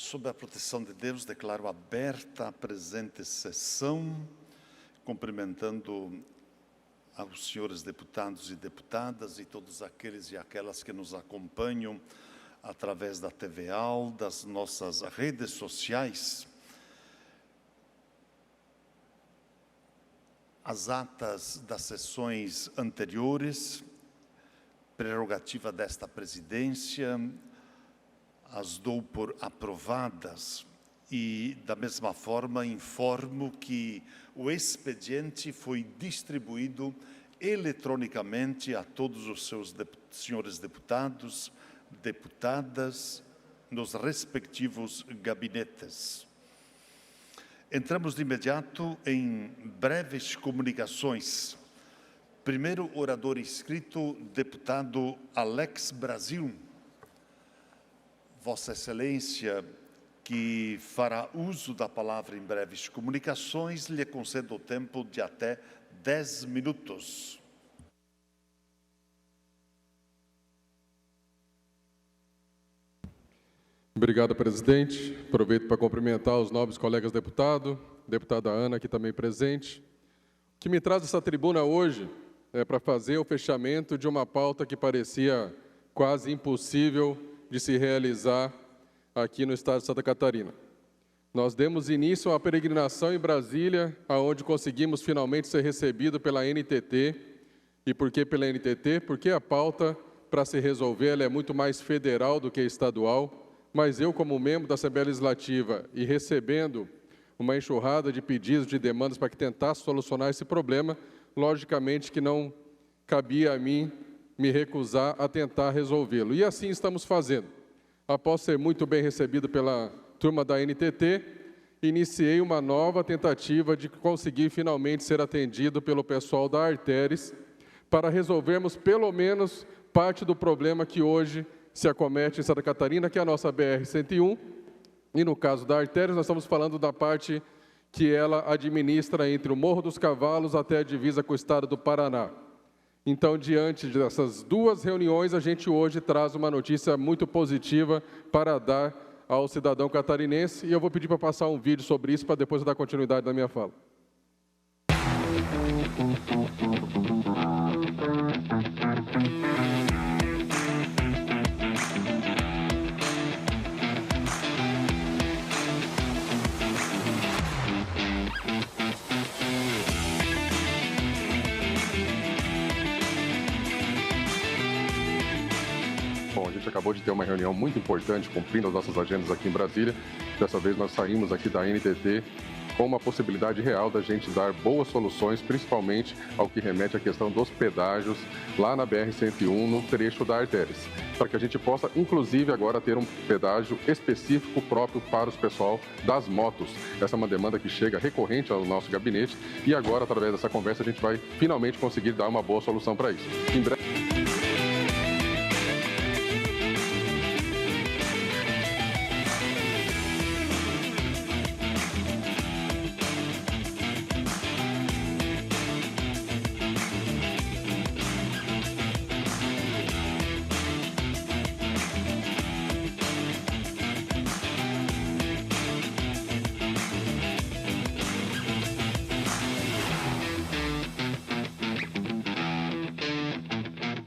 Sob a proteção de Deus, declaro aberta a presente sessão, cumprimentando aos senhores deputados e deputadas e todos aqueles e aquelas que nos acompanham através da TVA, das nossas redes sociais. As atas das sessões anteriores, prerrogativa desta presidência, as dou por aprovadas e, da mesma forma, informo que o expediente foi distribuído eletronicamente a todos os seus senhores deputados, deputadas, nos respectivos gabinetes. Entramos de imediato em breves comunicações. Primeiro orador inscrito, deputado Alex Brasil. Vossa Excelência, que fará uso da palavra em breves comunicações, lhe concedo o tempo de até 10 minutos. Obrigado, presidente. Aproveito para cumprimentar os nobres colegas deputados, deputada Ana, aqui também presente. O que me traz essa tribuna hoje é para fazer o fechamento de uma pauta que parecia quase impossível de se realizar aqui no estado de Santa Catarina. Nós demos início a uma peregrinação em Brasília, onde conseguimos finalmente ser recebido pela NTT. E por que pela NTT? Porque a pauta, para se resolver, ela é muito mais federal do que estadual, mas eu, como membro da Assembleia Legislativa e recebendo uma enxurrada de pedidos, de demandas para que tentasse solucionar esse problema, logicamente que não cabia a mim me recusar a tentar resolvê-lo. E assim estamos fazendo. Após ser muito bem recebido pela turma da NTT, iniciei uma nova tentativa de conseguir finalmente ser atendido pelo pessoal da Arteres para resolvermos pelo menos parte do problema que hoje se acomete em Santa Catarina, que é a nossa BR-101. E no caso da Arteres, nós estamos falando da parte que ela administra entre o Morro dos Cavalos até a divisa com o estado do Paraná. Então, diante dessas duas reuniões, a gente hoje traz uma notícia muito positiva para dar ao cidadão catarinense, e eu vou pedir para passar um vídeo sobre isso, para depois eu dar continuidade na minha fala. Acabou de ter uma reunião muito importante, cumprindo as nossas agendas aqui em Brasília. Dessa vez nós saímos aqui da NTT com uma possibilidade real da gente dar boas soluções, principalmente ao que remete à questão dos pedágios lá na BR-101, no trecho da Arteres, para que a gente possa, inclusive, agora ter um pedágio específico próprio para o pessoal das motos. Essa é uma demanda que chega recorrente ao nosso gabinete e agora, através dessa conversa, a gente vai finalmente conseguir dar uma boa solução para isso. Em breve...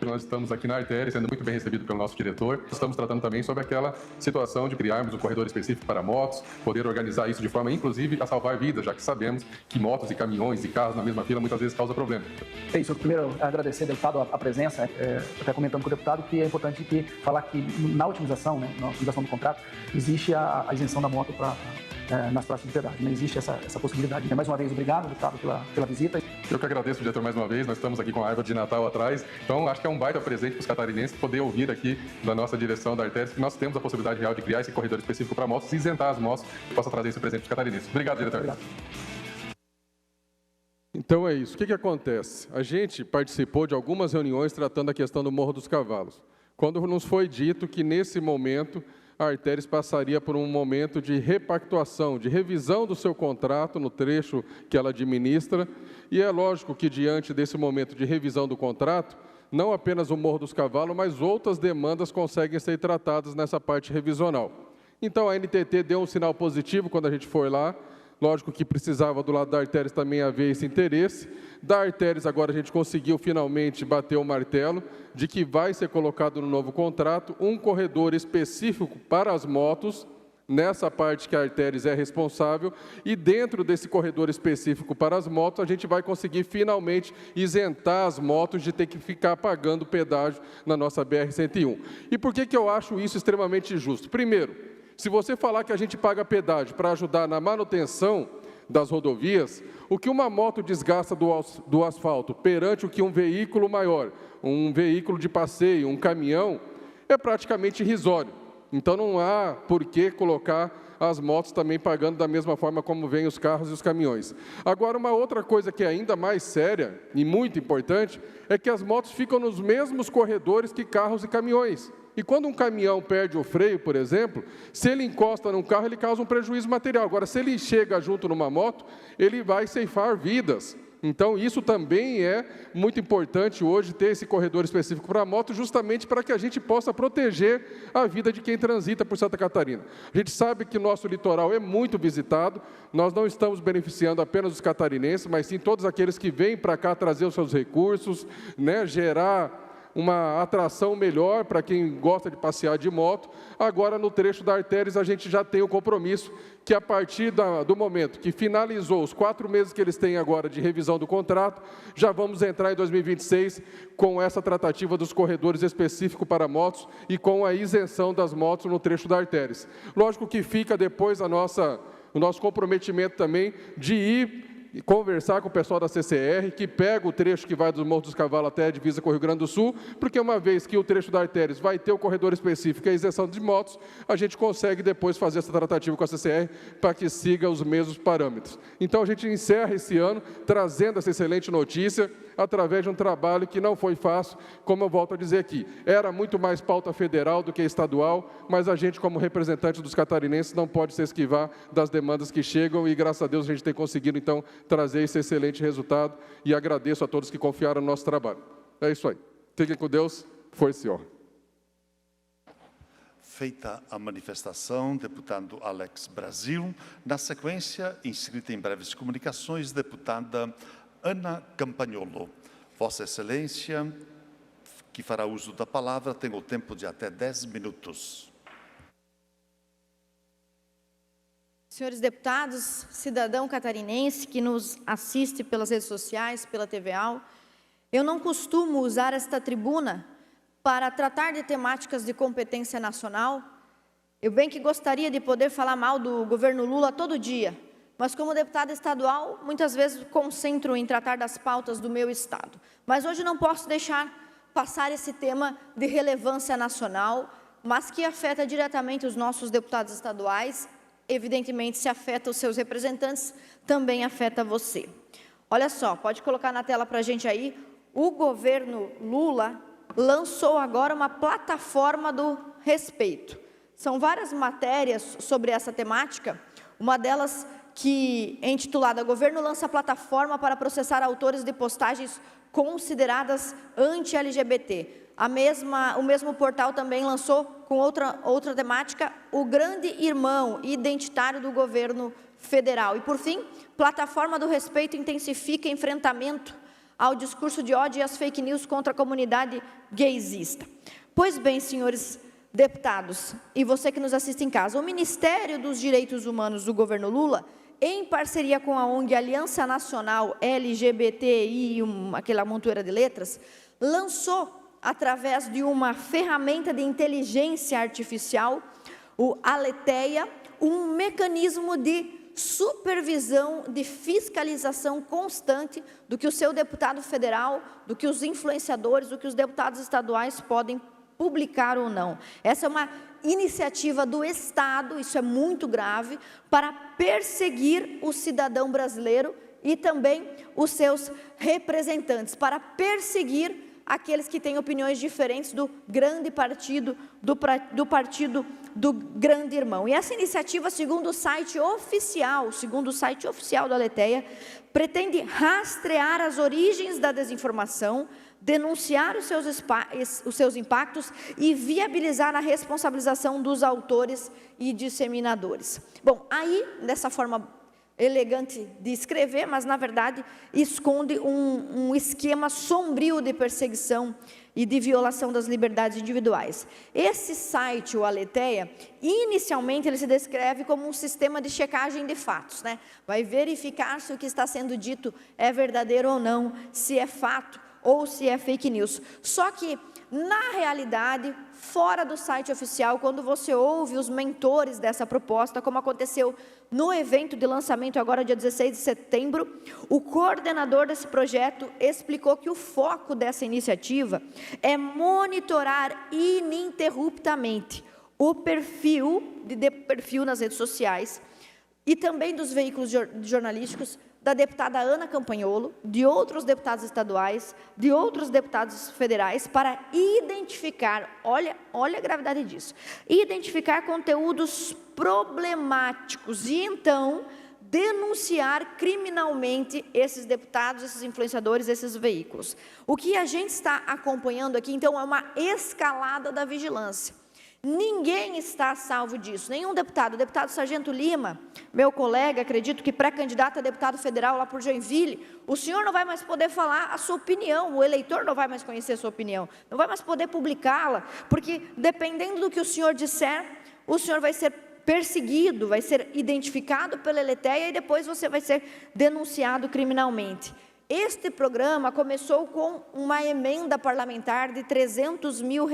Nós estamos aqui na Artéria, sendo muito bem recebido pelo nosso diretor. Estamos tratando também sobre aquela situação de criarmos um corredor específico para motos, poder organizar isso de forma, inclusive, a salvar vidas, já que sabemos que motos e caminhões e carros na mesma fila muitas vezes causam problema. É isso. Primeiro, agradecer, deputado, a presença, até comentando com o deputado, que é importante falar que na otimização, na otimização do contrato, existe a isenção da moto nas praças de pedágio. Não existe essa possibilidade. Mais uma vez, obrigado, deputado, pela visita. Eu que agradeço, diretor, mais uma vez. Nós estamos aqui com a árvore de Natal atrás, então acho que é um baita presente para os catarinenses poder ouvir aqui da nossa direção da Arteres que nós temos a possibilidade real de criar esse corredor específico para motos e isentar as motos que possa trazer esse presente para os catarinenses. Obrigado, diretor. Obrigado. Então é isso. O que acontece? A gente participou de algumas reuniões tratando a questão do Morro dos Cavalos, quando nos foi dito que nesse momento a Arteres passaria por um momento de repactuação, de revisão do seu contrato no trecho que ela administra, e é lógico que diante desse momento de revisão do contrato, não apenas o Morro dos Cavalos, mas outras demandas conseguem ser tratadas nessa parte revisional. Então, a NTT deu um sinal positivo quando a gente foi lá. Lógico que precisava do lado da Arteres também haver esse interesse. Da Arteres, agora a gente conseguiu finalmente bater o martelo de que vai ser colocado no novo contrato um corredor específico para as motos, nessa parte que a Arteres é responsável, e dentro desse corredor específico para as motos, a gente vai conseguir finalmente isentar as motos de ter que ficar pagando pedágio na nossa BR-101. E por que eu acho isso extremamente justo? Primeiro, se você falar que a gente paga pedágio para ajudar na manutenção das rodovias, o que uma moto desgasta do asfalto perante o que um veículo maior, um veículo de passeio, um caminhão, é praticamente irrisório. Então, não há por que colocar as motos também pagando da mesma forma como vêm os carros e os caminhões. Agora, uma outra coisa que é ainda mais séria e muito importante é que as motos ficam nos mesmos corredores que carros e caminhões. E quando um caminhão perde o freio, por exemplo, se ele encosta num carro, ele causa um prejuízo material. Agora, se ele chega junto numa moto, ele vai ceifar vidas. Então, isso também é muito importante hoje, ter esse corredor específico para a moto, justamente para que a gente possa proteger a vida de quem transita por Santa Catarina. A gente sabe que nosso litoral é muito visitado, nós não estamos beneficiando apenas os catarinenses, mas sim todos aqueles que vêm para cá trazer os seus recursos, né, gerar uma atração melhor para quem gosta de passear de moto. Agora, no trecho da Arteres, a gente já tem o compromisso que, a partir do momento que finalizou os 4 meses que eles têm agora de revisão do contrato, já vamos entrar em 2026 com essa tratativa dos corredores específicos para motos e com a isenção das motos no trecho da Arteres. Lógico que fica depois o nosso comprometimento também de ir e conversar com o pessoal da CCR, que pega o trecho que vai do Morro dos Cavalos até a divisa com o Rio Grande do Sul, porque uma vez que o trecho da Arteres vai ter o corredor específico e a isenção de motos, a gente consegue depois fazer essa tratativa com a CCR para que siga os mesmos parâmetros. Então, a gente encerra esse ano trazendo essa excelente notícia, através de um trabalho que não foi fácil, como eu volto a dizer aqui. Era muito mais pauta federal do que estadual, mas a gente, como representante dos catarinenses, não pode se esquivar das demandas que chegam e, graças a Deus, a gente tem conseguido, então, trazer esse excelente resultado e agradeço a todos que confiaram no nosso trabalho. É isso aí. Fiquem com Deus. Força e honra. Feita a manifestação, deputado Alex Brasil. Na sequência, inscrita em breves comunicações, deputada Ana Campagnolo. Vossa Excelência, que fará uso da palavra, tem o tempo de até 10 minutos. Senhores deputados, cidadão catarinense que nos assiste pelas redes sociais, pela TVAL, eu não costumo usar esta tribuna para tratar de temáticas de competência nacional. Eu bem que gostaria de poder falar mal do governo Lula todo dia, mas como deputada estadual, muitas vezes concentro em tratar das pautas do meu estado. Mas hoje não posso deixar passar esse tema de relevância nacional, mas que afeta diretamente os nossos deputados estaduais. Evidentemente, se afeta os seus representantes, também afeta você. Olha só, pode colocar na tela para a gente aí, o governo Lula lançou agora uma plataforma do respeito. São várias matérias sobre essa temática, uma delas que é intitulada "Governo lança plataforma para processar autores de postagens consideradas anti-LGBT". O mesmo portal também lançou, com outra temática, o grande irmão identitário do governo federal. E, por fim, plataforma do respeito intensifica enfrentamento ao discurso de ódio e às fake news contra a comunidade gaysista. Pois bem, senhores deputados, e você que nos assiste em casa, o Ministério dos Direitos Humanos do governo Lula, em parceria com a ONG Aliança Nacional LGBTI, aquela montoeira de letras, lançou, através de uma ferramenta de inteligência artificial, o Aletheia, um mecanismo de supervisão, de fiscalização constante do que o seu deputado federal, do que os influenciadores, do que os deputados estaduais podem publicar ou não. Essa é uma iniciativa do Estado, isso é muito grave, para perseguir o cidadão brasileiro e também os seus representantes, para perseguir aqueles que têm opiniões diferentes do grande partido, do partido do grande irmão. E essa iniciativa, segundo o site oficial da Aletheia, pretende rastrear as origens da desinformação, denunciar os seus impactos e viabilizar a responsabilização dos autores e disseminadores. Bom, aí, dessa forma elegante de escrever, mas na verdade esconde um esquema sombrio de perseguição e de violação das liberdades individuais. Esse site, o Aletheia, inicialmente ele se descreve como um sistema de checagem de fatos, né? Vai verificar se o que está sendo dito é verdadeiro ou não, se é fato ou se é fake news. Só que, na realidade, fora do site oficial, quando você ouve os mentores dessa proposta, como aconteceu no evento de lançamento agora dia 16 de setembro, o coordenador desse projeto explicou que o foco dessa iniciativa é monitorar ininterruptamente o perfil nas redes sociais e também dos veículos jornalísticos da deputada Ana Campanholo, de outros deputados estaduais, de outros deputados federais, para identificar, olha a gravidade disso, identificar conteúdos problemáticos e, então, denunciar criminalmente esses deputados, esses influenciadores, esses veículos. O que a gente está acompanhando aqui, então, é uma escalada da vigilância. Ninguém está a salvo disso, nenhum deputado. O deputado Sargento Lima, meu colega, acredito que pré-candidato a deputado federal lá por Joinville, o senhor não vai mais poder falar a sua opinião, o eleitor não vai mais conhecer a sua opinião, não vai mais poder publicá-la, porque dependendo do que o senhor disser, o senhor vai ser perseguido, vai ser identificado pela Aletheia e depois você vai ser denunciado criminalmente. Este programa começou com uma emenda parlamentar de R$300 mil.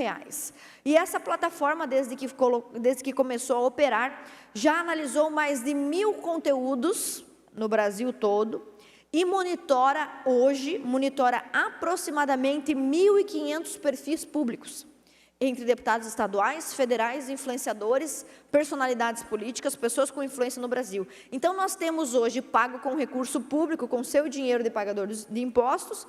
E essa plataforma, desde que começou a operar, já analisou mais de 1.000 conteúdos no Brasil todo e monitora aproximadamente 1.500 perfis públicos, entre deputados estaduais, federais, influenciadores, personalidades políticas, pessoas com influência no Brasil. Então, nós temos hoje, pago com recurso público, com seu dinheiro de pagadores de impostos,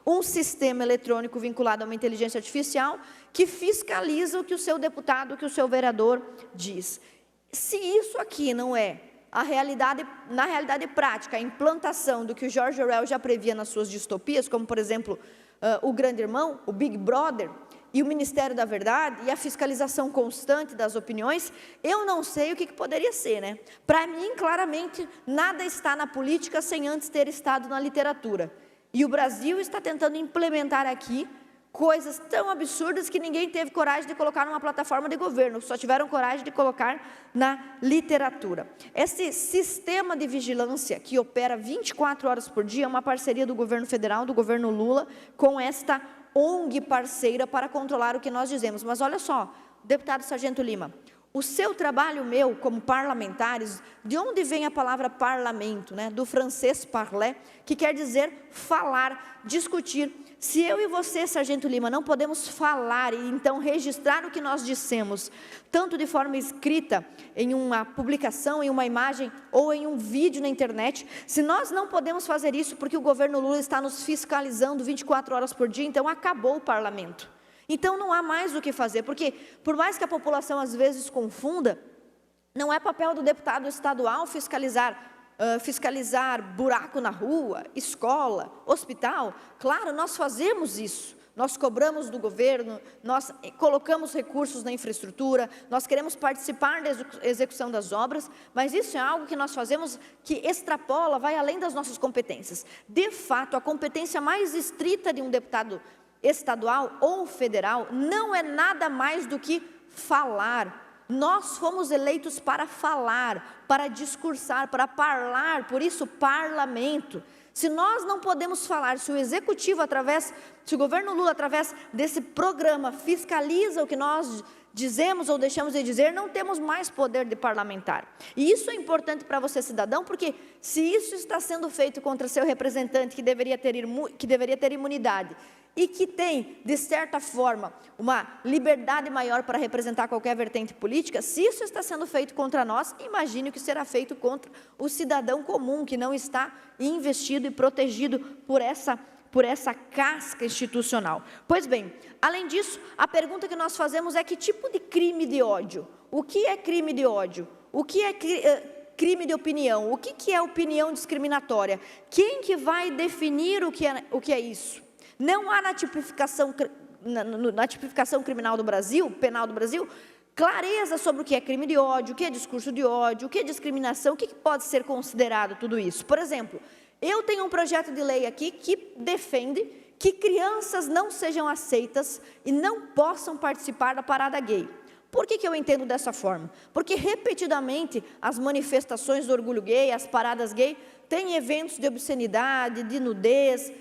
um sistema eletrônico vinculado a uma inteligência artificial que fiscaliza o que o seu deputado, o que o seu vereador diz. Se isso aqui não é a realidade, na realidade prática, a implantação do que o George Orwell já previa nas suas distopias, como, por exemplo, o Grande Irmão, o Big Brother, e o Ministério da Verdade, e a fiscalização constante das opiniões, eu não sei o que poderia ser, né? Para mim, claramente, nada está na política sem antes ter estado na literatura. E o Brasil está tentando implementar aqui coisas tão absurdas que ninguém teve coragem de colocar numa plataforma de governo, só tiveram coragem de colocar na literatura. Esse sistema de vigilância que opera 24 horas por dia é uma parceria do governo federal, do governo Lula, com esta ONG parceira para controlar o que nós dizemos. Mas olha só, deputado Sargento Lima, o seu trabalho, meu, como parlamentares, de onde vem a palavra parlamento, né? Do francês parler, que quer dizer falar, discutir. Se eu e você, Sargento Lima, não podemos falar e então registrar o que nós dissemos, tanto de forma escrita, em uma publicação, em uma imagem ou em um vídeo na internet, se nós não podemos fazer isso porque o governo Lula está nos fiscalizando 24 horas por dia, então acabou o parlamento. Então não há mais o que fazer, porque por mais que a população às vezes confunda, não é papel do deputado estadual fiscalizar buraco na rua, escola, hospital. Claro, nós fazemos isso, nós cobramos do governo, nós colocamos recursos na infraestrutura, nós queremos participar da execução das obras, mas isso é algo que nós fazemos que extrapola, vai além das nossas competências. De fato, a competência mais estrita de um deputado estadual ou federal não é nada mais do que falar. Nós fomos eleitos para falar, para discursar, para parlar, por isso parlamento. Se nós não podemos falar, se o executivo se o governo Lula através desse programa fiscaliza o que nós dizemos ou deixamos de dizer, não temos mais poder de parlamentar. E isso é importante para você, cidadão, porque se isso está sendo feito contra seu representante, que deveria ter imunidade, e que tem, de certa forma, uma liberdade maior para representar qualquer vertente política, se isso está sendo feito contra nós, imagine o que será feito contra o cidadão comum, que não está investido e protegido por essa casca institucional. Pois bem, além disso, a pergunta que nós fazemos é que tipo de crime de ódio? O que é crime de ódio? O que é crime de opinião? O que é opinião discriminatória? Quem que vai definir o que é isso? Não há na tipificação criminal do Brasil, penal do Brasil, clareza sobre o que é crime de ódio, o que é discurso de ódio, o que é discriminação, o que pode ser considerado tudo isso. Por exemplo, eu tenho um projeto de lei aqui que defende que crianças não sejam aceitas e não possam participar da parada gay. Por que eu entendo dessa forma? Porque repetidamente as manifestações do orgulho gay, as paradas gay, têm eventos de obscenidade, de nudez,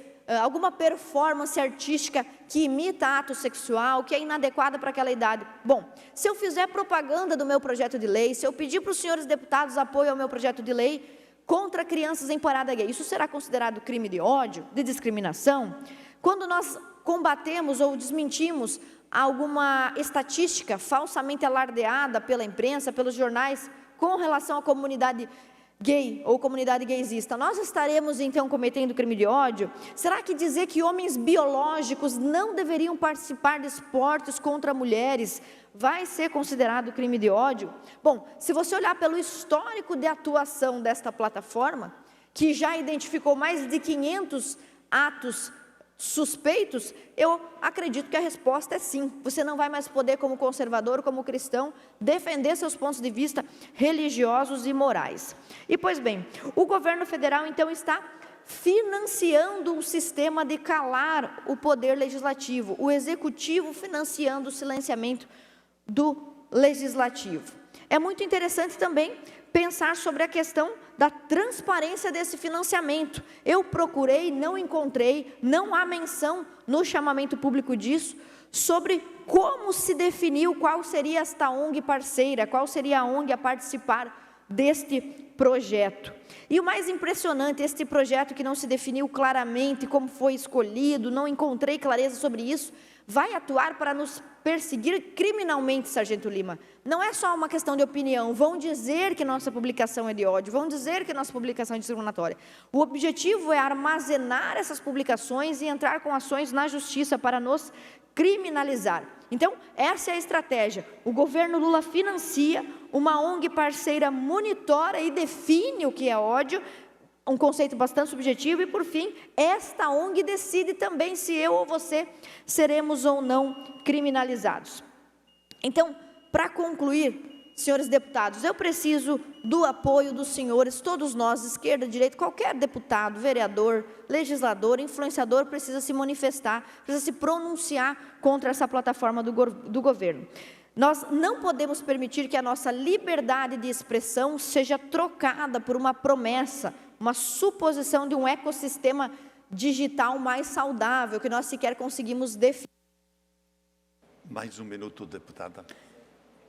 alguma performance artística que imita ato sexual, que é inadequada para aquela idade. Bom, se eu fizer propaganda do meu projeto de lei, se eu pedir para os senhores deputados apoio ao meu projeto de lei contra crianças em parada gay, isso será considerado crime de ódio, de discriminação? Quando nós combatemos ou desmentimos alguma estatística falsamente alardeada pela imprensa, pelos jornais, com relação à comunidade gay ou comunidade gaysista, nós estaremos então cometendo crime de ódio? Será que dizer que homens biológicos não deveriam participar de esportes contra mulheres vai ser considerado crime de ódio? Bom, se você olhar pelo histórico de atuação desta plataforma, que já identificou mais de 500 atos suspeitos, eu acredito que a resposta é sim. Você não vai mais poder, como conservador, como cristão, defender seus pontos de vista religiosos e morais. E, pois bem, o governo federal, então, está financiando um sistema de calar o poder legislativo, o executivo financiando o silenciamento do legislativo. É muito interessante também pensar sobre a questão da transparência desse financiamento. Eu procurei, não encontrei, não há menção no chamamento público disso, sobre como se definiu qual seria esta ONG parceira, qual seria a ONG a participar deste projeto. E o mais impressionante, este projeto que não se definiu claramente como foi escolhido, não encontrei clareza sobre isso, vai atuar para nos perseguir criminalmente, Sargento Lima. Não é só uma questão de opinião, vão dizer que nossa publicação é de ódio, vão dizer que nossa publicação é discriminatória. O objetivo é armazenar essas publicações e entrar com ações na justiça para nos criminalizar. Então, essa é a estratégia. O governo Lula financia, uma ONG parceira monitora e define o que é ódio, um conceito bastante subjetivo, e, por fim, esta ONG decide também se eu ou você seremos ou não criminalizados. Então, para concluir, senhores deputados, eu preciso do apoio dos senhores, todos nós, esquerda, direita, qualquer deputado, vereador, legislador, influenciador, precisa se manifestar, precisa se pronunciar contra essa plataforma do governo. Nós não podemos permitir que a nossa liberdade de expressão seja trocada por uma promessa, uma suposição de um ecossistema digital mais saudável, que nós sequer conseguimos definir. Mais um minuto, deputada.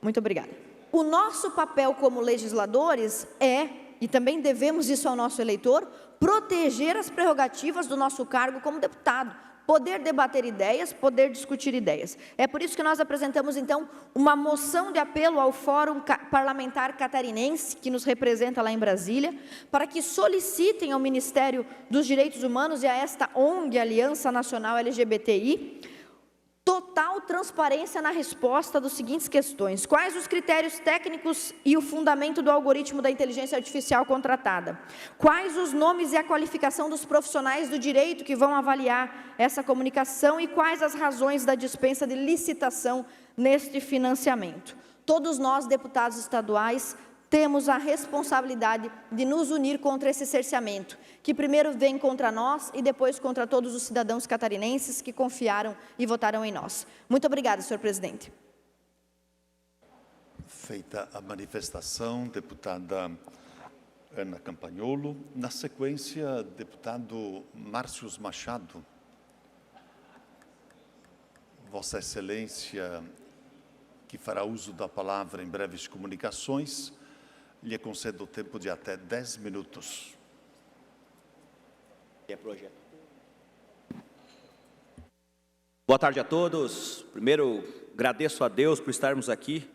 Muito obrigada. O nosso papel como legisladores é, e também devemos isso ao nosso eleitor, proteger as prerrogativas do nosso cargo como deputado, poder debater ideias, poder discutir ideias. É por isso que nós apresentamos, então, uma moção de apelo ao Fórum Parlamentar Catarinense, que nos representa lá em Brasília, para que solicitem ao Ministério dos Direitos Humanos e a esta ONG, Aliança Nacional LGBTI, total transparência na resposta das seguintes questões: quais os critérios técnicos e o fundamento do algoritmo da inteligência artificial contratada? Quais os nomes e a qualificação dos profissionais do direito que vão avaliar essa comunicação e quais as razões da dispensa de licitação neste financiamento? Todos nós, deputados estaduais, temos a responsabilidade de nos unir contra esse cerceamento, que primeiro vem contra nós e depois contra todos os cidadãos catarinenses que confiaram e votaram em nós. Muito obrigada, senhor presidente. Feita a manifestação, deputada Ana Campagnolo. Na sequência, deputado Márcio Machado. Vossa Excelência, que fará uso da palavra em breves comunicações, lhe concedo o tempo de até 10 minutos. Boa tarde a todos. Primeiro, agradeço a Deus por estarmos aqui,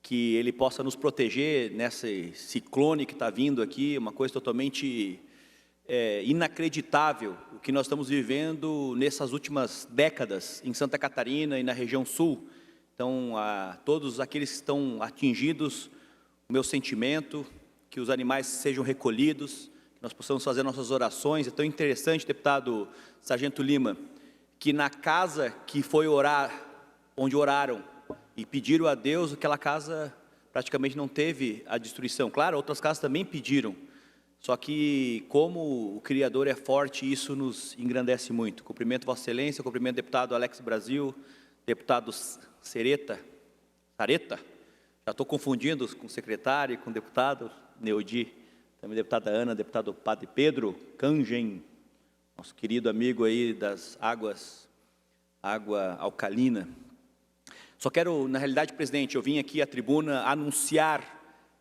que Ele possa nos proteger nesse ciclone que está vindo aqui, uma coisa totalmente inacreditável, o que nós estamos vivendo nessas últimas décadas em Santa Catarina e na região sul. Então, a todos aqueles que estão atingidos, o meu sentimento, que os animais sejam recolhidos, que nós possamos fazer nossas orações. É tão interessante, deputado Sargento Lima, que na casa que foi orar, onde oraram e pediram a Deus, aquela casa praticamente não teve a destruição. Claro, outras casas também pediram, só que como o Criador é forte, isso nos engrandece muito. Cumprimento Vossa Excelência, cumprimento o deputado Alex Brasil, deputado Sareta, já estou confundindo com o secretário e com o deputado Neudi, também deputada Ana, deputado Padre Pedro Cangen, nosso querido amigo aí das água alcalina. Só quero, na realidade, presidente, eu vim aqui à tribuna anunciar,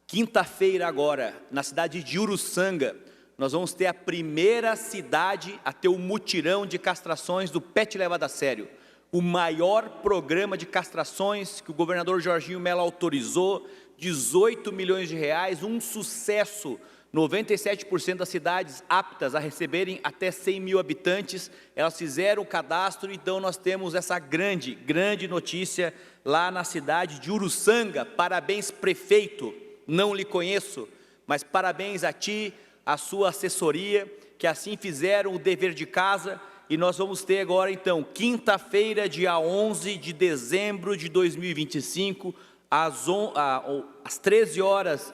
quinta-feira agora, na cidade de Uruçanga, nós vamos ter a primeira cidade a ter o mutirão de castrações do PET levado a sério. O maior programa de castrações que o governador Jorginho Mello autorizou, 18 milhões de reais, um sucesso. 97% das cidades aptas a receberem até 100 mil habitantes, elas fizeram o cadastro, então nós temos essa grande notícia lá na cidade de Uruçanga. Parabéns, prefeito, não lhe conheço, mas parabéns a ti, a sua assessoria, que assim fizeram o dever de casa, e nós vamos ter agora então, quinta-feira, dia 11 de dezembro de 2025, às 13h30,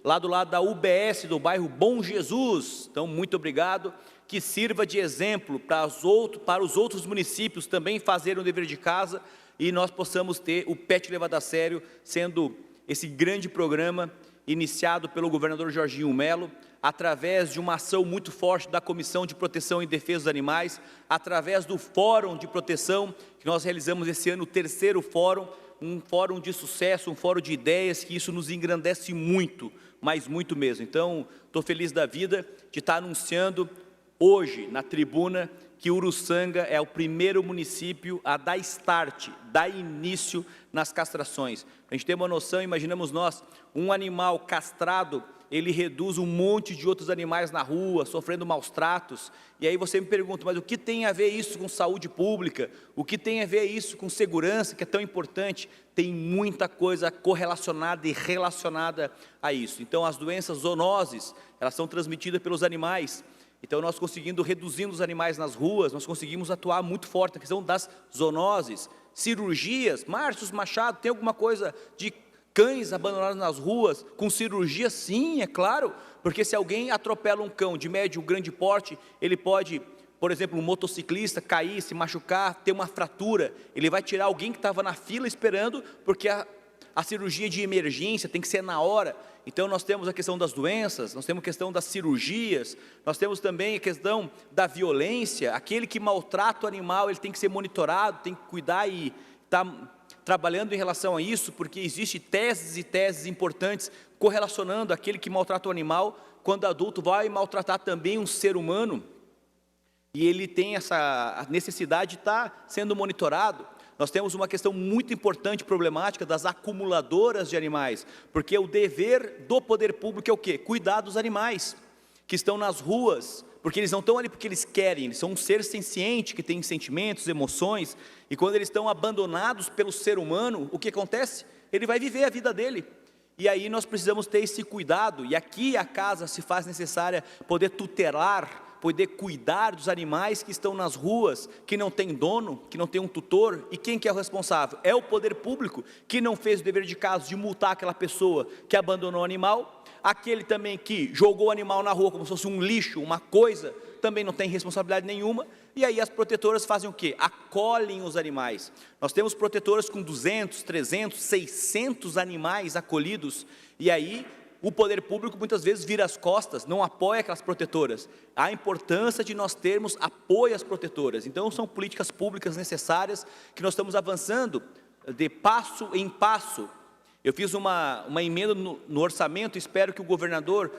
lá do lado da UBS do bairro Bom Jesus. Então, muito obrigado, que sirva de exemplo para os outros municípios também fazerem o dever de casa e nós possamos ter o PET levado a sério, sendo esse grande programa iniciado pelo governador Jorginho Mello, através de uma ação muito forte da Comissão de Proteção e Defesa dos Animais, através do Fórum de Proteção, que nós realizamos esse ano, o 3º fórum, um fórum de sucesso, um fórum de ideias, que isso nos engrandece muito, mas muito mesmo. Então, estou feliz da vida de estar anunciando hoje, na tribuna, que Uruçanga é o primeiro município a dar start, dar início nas castrações. A gente tem uma noção, imaginamos nós, um animal castrado, ele reduz um monte de outros animais na rua, sofrendo maus tratos, e aí você me pergunta, mas o que tem a ver isso com saúde pública? O que tem a ver isso com segurança, que é tão importante? Tem muita coisa correlacionada e relacionada a isso. Então, as doenças zoonoses, elas são transmitidas pelos animais. Então, nós conseguindo, reduzindo os animais nas ruas, nós conseguimos atuar muito forte na questão das zoonoses, cirurgias. Márcio Machado, tem alguma coisa de cães abandonados nas ruas, com cirurgia? Sim, é claro, porque se alguém atropela um cão de médio, grande porte, ele pode, por exemplo, um motociclista cair, se machucar, ter uma fratura, ele vai tirar alguém que estava na fila esperando, porque a cirurgia de emergência tem que ser na hora. Então nós temos a questão das doenças, nós temos a questão das cirurgias, nós temos também a questão da violência. Aquele que maltrata o animal, ele tem que ser monitorado, tem que cuidar e estar trabalhando em relação a isso, porque existem teses e teses importantes correlacionando aquele que maltrata o animal, quando adulto vai maltratar também um ser humano, e ele tem essa necessidade de estar sendo monitorado. Nós temos uma questão muito importante, problemática, das acumuladoras de animais, porque o dever do poder público é o quê? Cuidar dos animais que estão nas ruas, porque eles não estão ali porque eles querem, eles são um ser senciente, que tem sentimentos, emoções, e quando eles estão abandonados pelo ser humano, o que acontece? Ele vai viver a vida dele, e aí nós precisamos ter esse cuidado, e aqui a casa se faz necessária poder tutelar, poder cuidar dos animais que estão nas ruas, que não tem dono, que não tem um tutor, e quem que é o responsável? É o poder público, que não fez o dever de casa de multar aquela pessoa que abandonou o animal, aquele também que jogou o animal na rua como se fosse um lixo, uma coisa, também não tem responsabilidade nenhuma, e aí as protetoras fazem o quê? Acolhem os animais. Nós temos protetoras com 200, 300, 600 animais acolhidos, e aí o poder público muitas vezes vira as costas, não apoia aquelas protetoras. A importância de nós termos apoio às protetoras. Então, são políticas públicas necessárias que nós estamos avançando de passo em passo. Eu fiz uma emenda no orçamento, espero que o governador,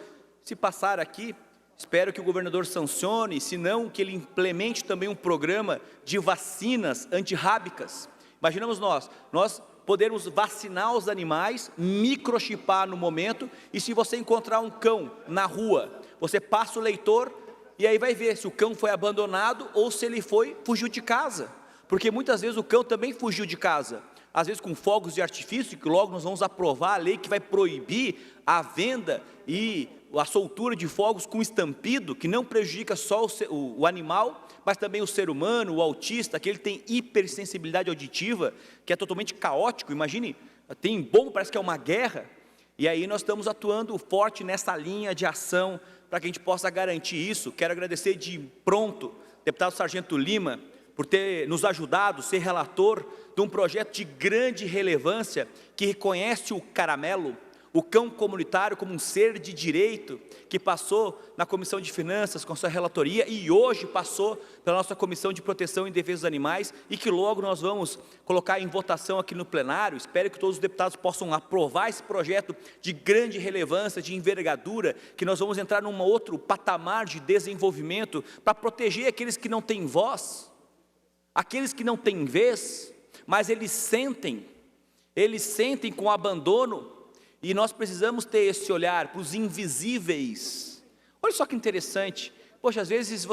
se passar aqui, espero que o governador sancione, se não, que ele implemente também um programa de vacinas antirrábicas. Imaginamos nós podermos vacinar os animais, microchipar no momento, e se você encontrar um cão na rua, você passa o leitor, e aí vai ver se o cão foi abandonado ou se ele fugiu de casa, porque muitas vezes o cão também fugiu de casa, às vezes com fogos de artifício, que logo nós vamos aprovar a lei que vai proibir a venda e a soltura de fogos com estampido, que não prejudica só o animal, mas também o ser humano, o autista, que ele tem hipersensibilidade auditiva, que é totalmente caótico. Imagine, tem bomba, parece que é uma guerra. E aí nós estamos atuando forte nessa linha de ação para que a gente possa garantir isso. Quero agradecer de pronto, deputado Sargento Lima, por ter nos ajudado, ser relator de um projeto de grande relevância que reconhece o caramelo, o cão comunitário, como um ser de direito, que passou na Comissão de Finanças com a sua relatoria e hoje passou pela nossa Comissão de Proteção e Defesa dos Animais e que logo nós vamos colocar em votação aqui no plenário. Espero que todos os deputados possam aprovar esse projeto de grande relevância, de envergadura, que nós vamos entrar num outro patamar de desenvolvimento para proteger aqueles que não têm voz, aqueles que não têm vez, mas eles sentem com abandono. E nós precisamos ter esse olhar para os invisíveis. Olha só que interessante. Poxa, às vezes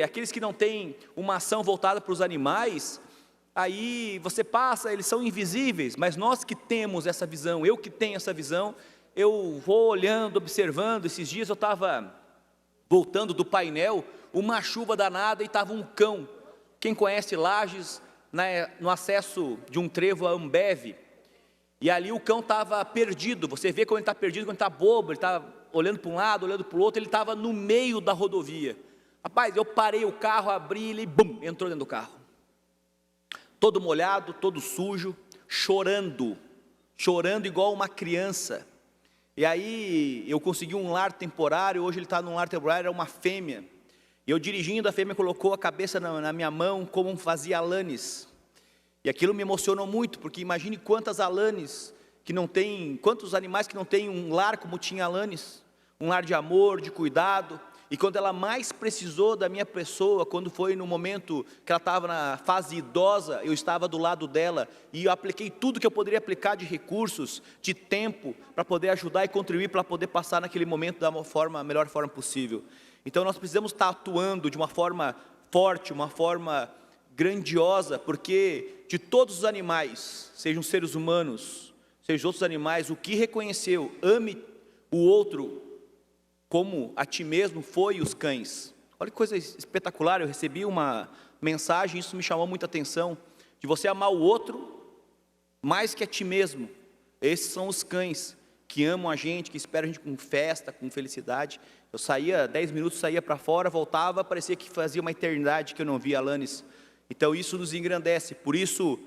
aqueles que não têm uma ação voltada para os animais, aí você passa, eles são invisíveis, mas nós que temos essa visão, eu que tenho essa visão, eu vou olhando, observando. Esses dias eu estava voltando do painel, uma chuva danada e estava um cão. Quem conhece Lages, no acesso de um trevo a Ambev, e ali o cão estava perdido. Você vê quando ele está perdido, quando ele está bobo, ele está olhando para um lado, olhando para o outro, ele estava no meio da rodovia. Rapaz, eu parei o carro, abri, ele bum, entrou dentro do carro. Todo molhado, todo sujo, chorando igual uma criança. E aí eu consegui um lar temporário, hoje ele está num lar temporário, era uma fêmea. E eu dirigindo, a fêmea colocou a cabeça na minha mão, como fazia Alanis. E aquilo me emocionou muito, porque imagine quantas Alanis que não tem, quantos animais que não têm um lar como tinha Alanis, um lar de amor, de cuidado. E quando ela mais precisou da minha pessoa, quando foi no momento que ela estava na fase idosa, eu estava do lado dela e eu apliquei tudo que eu poderia aplicar de recursos, de tempo, para poder ajudar e contribuir para poder passar naquele momento da melhor forma possível. Então nós precisamos estar atuando de uma forma forte, uma forma grandiosa, porque de todos os animais, sejam seres humanos, sejam outros animais, o que reconheceu, ame o outro como a ti mesmo, foi os cães. Olha que coisa espetacular, eu recebi uma mensagem, isso me chamou muita atenção, de você amar o outro mais que a ti mesmo. Esses são os cães que amam a gente, que esperam a gente com festa, com felicidade. Eu saía, 10 minutos, saía para fora, voltava, parecia que fazia uma eternidade que eu não via Alanis. Então isso nos engrandece, por isso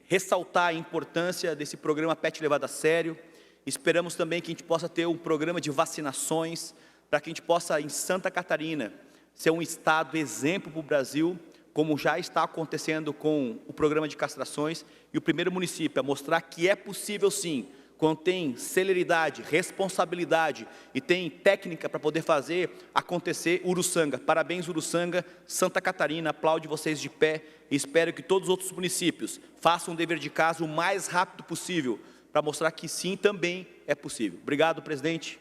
ressaltar a importância desse programa PET levado a sério. Esperamos também que a gente possa ter um programa de vacinações, para que a gente possa, em Santa Catarina, ser um estado exemplo para o Brasil, como já está acontecendo com o programa de castrações, e o primeiro município a mostrar que é possível sim, quando tem celeridade, responsabilidade e tem técnica para poder fazer acontecer. Uruçanga, parabéns Uruçanga, Santa Catarina, aplaude vocês de pé e espero que todos os outros municípios façam o dever de casa o mais rápido possível, para mostrar que sim, também é possível. Obrigado, presidente,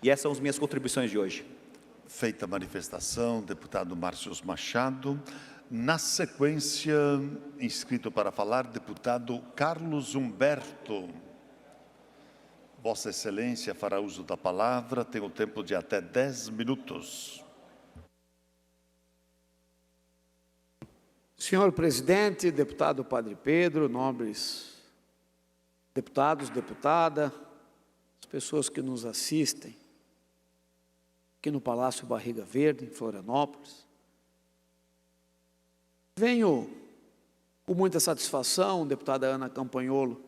e essas são as minhas contribuições de hoje. Feita a manifestação, deputado Márcio Machado. Na sequência, inscrito para falar, deputado Carlos Humberto. Vossa Excelência fará uso da palavra, tem o tempo de até 10 minutos. Senhor presidente, deputado Padre Pedro, nobres deputados, deputada, as pessoas que nos assistem aqui no Palácio Barriga Verde, em Florianópolis. Venho com muita satisfação, deputada Ana Campanholo,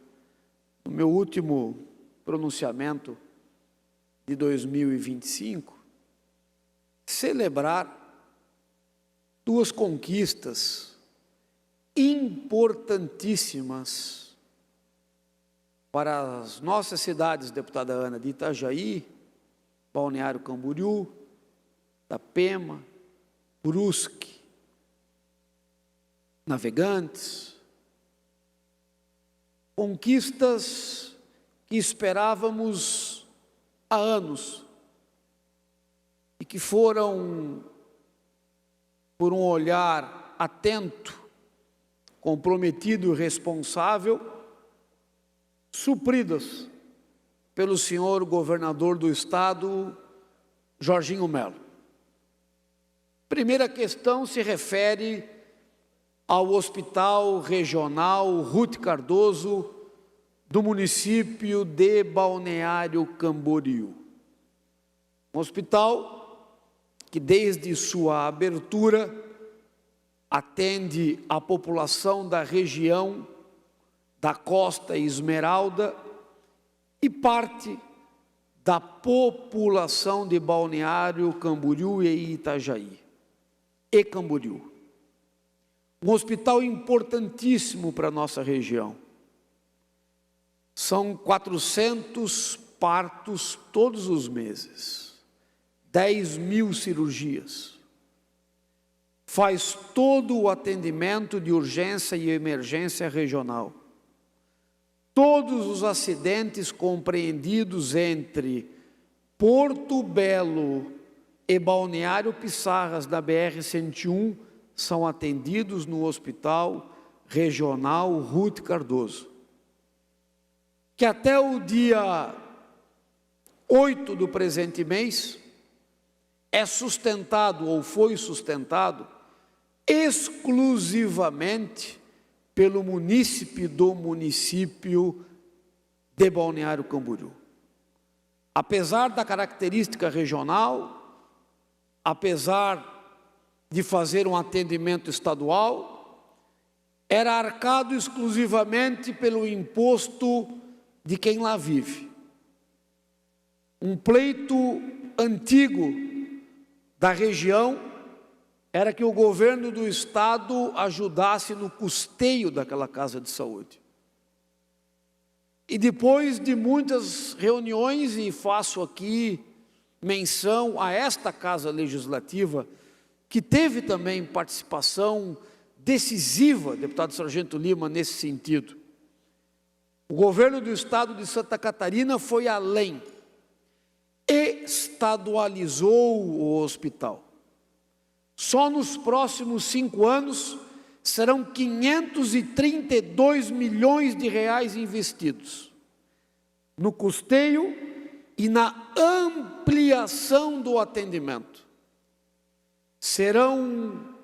no meu último pronunciamento de 2025, celebrar duas conquistas importantíssimas para as nossas cidades, deputada Ana, de Itajaí, Balneário Camboriú, Itapema, Brusque, Navegantes, conquistas que esperávamos há anos e que foram, por um olhar atento, comprometido e responsável, supridas pelo senhor governador do estado, Jorginho Melo. Primeira questão se refere ao Hospital Regional Ruth Cardoso do município de Balneário Camboriú. Um hospital que desde sua abertura atende a população da região da Costa Esmeralda e parte da população de Balneário Camboriú e Itajaí e Camboriú. Um hospital importantíssimo para a nossa região. São 400 partos todos os meses, 10.000 cirurgias. Faz todo o atendimento de urgência e emergência regional. Todos os acidentes compreendidos entre Porto Belo e Balneário Pissarras da BR-101 são atendidos no Hospital Regional Ruth Cardoso, que até o dia 8 do presente mês é sustentado ou foi sustentado exclusivamente pelo munícipe do município de Balneário Camboriú. Apesar da característica regional, apesar de fazer um atendimento estadual, era arcado exclusivamente pelo imposto de quem lá vive. Um pleito antigo da região era que o governo do estado ajudasse no custeio daquela casa de saúde. E depois de muitas reuniões, e faço aqui menção a esta Casa Legislativa, que teve também participação decisiva, deputado Sargento Lima, nesse sentido. O governo do estado de Santa Catarina foi além, estadualizou o hospital. Só nos próximos 5 anos serão 532 milhões de reais investidos no custeio e na ampliação do atendimento. Serão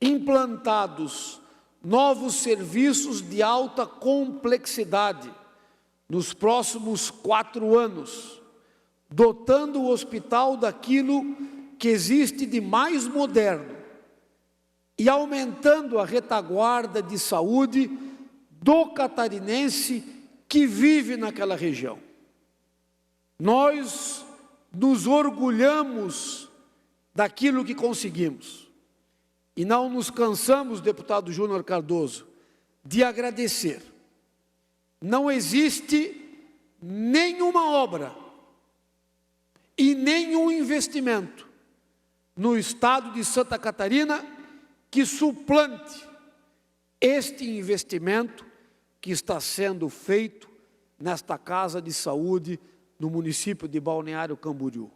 implantados novos serviços de alta complexidade nos próximos 4 anos, dotando o hospital daquilo que existe de mais moderno e aumentando a retaguarda de saúde do catarinense que vive naquela região. Nós nos orgulhamos daquilo que conseguimos e não nos cansamos, deputado Júnior Cardoso, de agradecer. Não existe nenhuma obra e nenhum investimento no estado de Santa Catarina que suplante este investimento que está sendo feito nesta Casa de Saúde no município de Balneário Camboriú.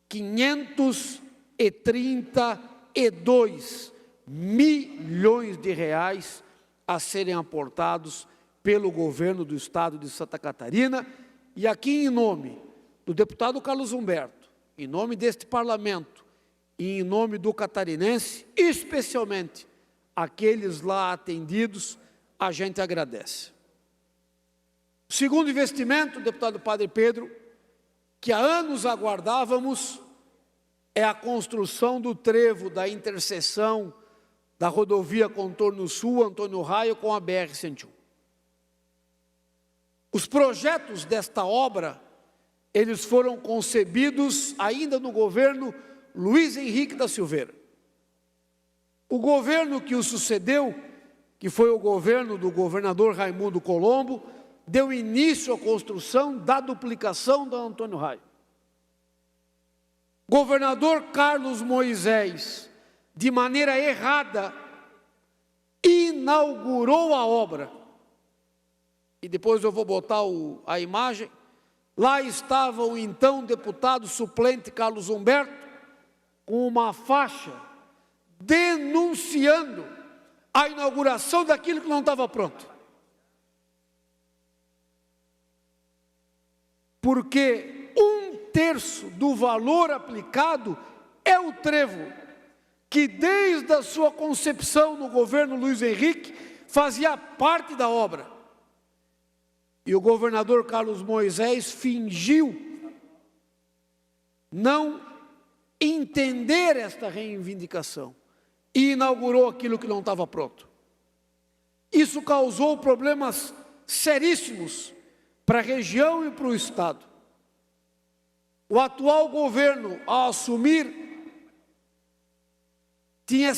532 milhões de reais a serem aportados pelo governo do estado de Santa Catarina, e aqui em nome do deputado Carlos Humberto, em nome deste parlamento e em nome do catarinense, especialmente aqueles lá atendidos, a gente agradece. O segundo investimento, deputado Padre Pedro, que há anos aguardávamos, é a construção do trevo da interseção da rodovia Contorno Sul, Antônio Raio, com a BR-101. Os projetos desta obra, eles foram concebidos ainda no governo Luiz Henrique da Silveira. O governo que o sucedeu, que foi o governo do governador Raimundo Colombo, deu início à construção da duplicação da Antônio Raio. Governador Carlos Moisés, de maneira errada, inaugurou a obra. E depois eu vou botar a imagem. Lá estava o então deputado suplente Carlos Humberto, com uma faixa denunciando a inauguração daquilo que não estava pronto. porque 1/3 do valor aplicado é o trevo, que desde a sua concepção no governo Luiz Henrique fazia parte da obra. E o governador Carlos Moisés fingiu não entender esta reivindicação e inaugurou aquilo que não estava pronto. Isso causou problemas seríssimos para a região e para o Estado. O atual governo, ao assumir, tinha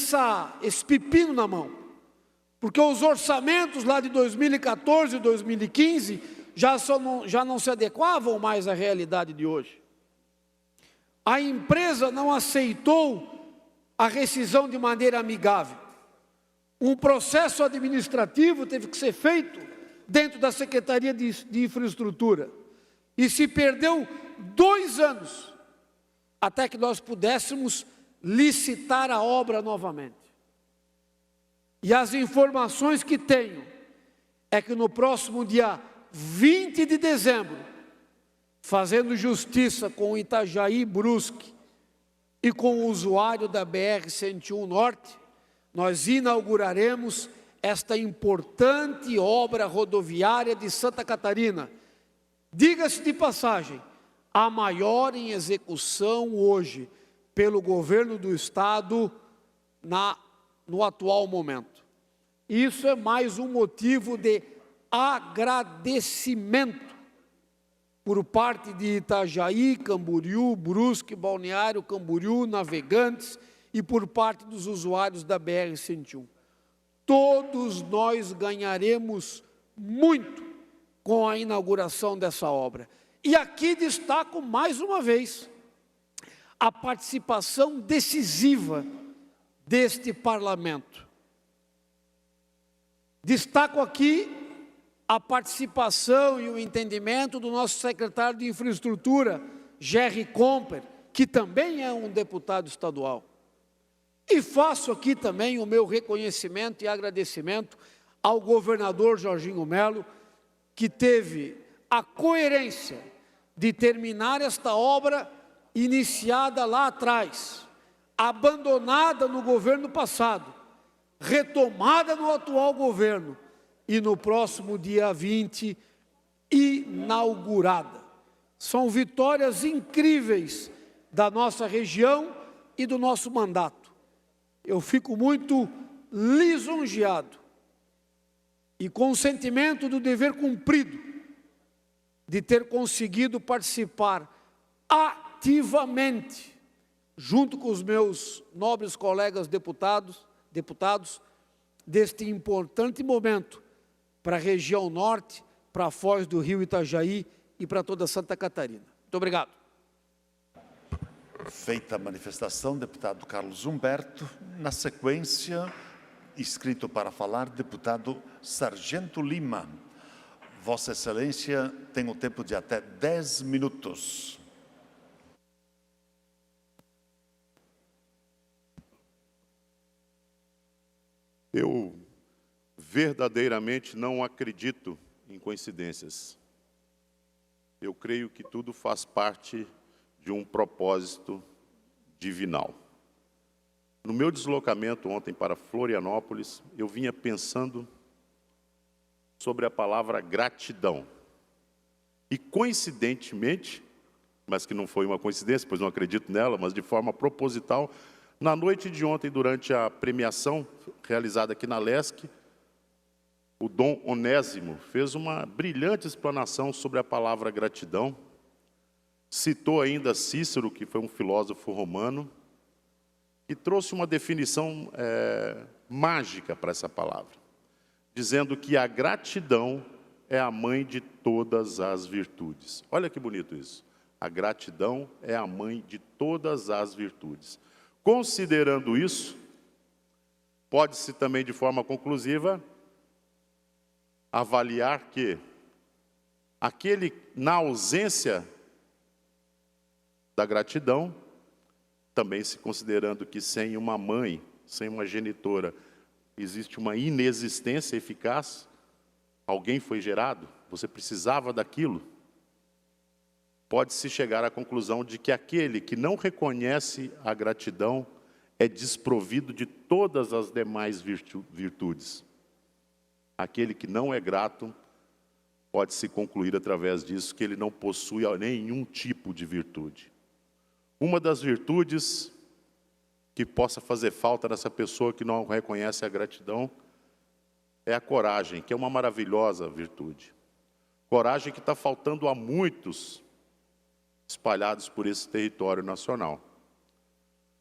esse pepino na mão, porque os orçamentos lá de 2014 e 2015 já não se adequavam mais à realidade de hoje. A empresa não aceitou a rescisão de maneira amigável. Um processo administrativo teve que ser feito dentro da Secretaria de Infraestrutura. E se perdeu 2 anos até que nós pudéssemos licitar a obra novamente. E as informações que tenho é que no próximo dia 20 de dezembro, fazendo justiça com o Itajaí Brusque e com o usuário da BR-101 Norte, nós inauguraremos esta importante obra rodoviária de Santa Catarina. Diga-se de passagem, a maior em execução hoje pelo governo do Estado no atual momento. Isso é mais um motivo de agradecimento por parte de Itajaí, Camboriú, Brusque, Balneário Camboriú, Navegantes e por parte dos usuários da BR-101. Todos nós ganharemos muito com a inauguração dessa obra. E aqui destaco mais uma vez a participação decisiva deste parlamento. Destaco aqui a participação e o entendimento do nosso secretário de Infraestrutura, Gerry Comper, que também é um deputado estadual. E faço aqui também o meu reconhecimento e agradecimento ao governador Jorginho Melo, que teve a coerência de terminar esta obra iniciada lá atrás, abandonada no governo passado, retomada no atual governo, e no próximo dia 20, inaugurada. São vitórias incríveis da nossa região e do nosso mandato. Eu fico muito lisonjeado e com o sentimento do dever cumprido de ter conseguido participar ativamente, junto com os meus nobres colegas deputados, deste importante momento para a região norte, para a Foz do Rio Itajaí e para toda Santa Catarina. Muito obrigado. Feita a manifestação, deputado Carlos Humberto. Na sequência, inscrito para falar, deputado Sargento Lima. Vossa Excelência tem o tempo de até 10 minutos. Eu verdadeiramente não acredito em coincidências. Eu creio que tudo faz parte de um propósito divinal. No meu deslocamento ontem para Florianópolis, eu vinha pensando sobre a palavra gratidão. E coincidentemente, mas que não foi uma coincidência, pois não acredito nela, mas de forma proposital, na noite de ontem, durante a premiação realizada aqui na Lesc, o Dom Onésimo fez uma brilhante explanação sobre a palavra gratidão. Citou ainda Cícero, que foi um filósofo romano, e trouxe uma definição mágica para essa palavra, dizendo que a gratidão é a mãe de todas as virtudes. Olha que bonito isso. A gratidão é a mãe de todas as virtudes. Considerando isso, pode-se também, de forma conclusiva, avaliar que aquele, na ausência da gratidão, também se considerando que sem uma mãe, sem uma genitora, existe uma inexistência eficaz, alguém foi gerado, você precisava daquilo. pode-se chegar à conclusão de que aquele que não reconhece a gratidão é desprovido de todas as demais virtudes. Aquele que não é grato, pode-se concluir através disso que ele não possui nenhum tipo de virtude. Uma das virtudes que possa fazer falta nessa pessoa que não reconhece a gratidão é a coragem, que é uma maravilhosa virtude. Coragem que está faltando a muitos espalhados por esse território nacional.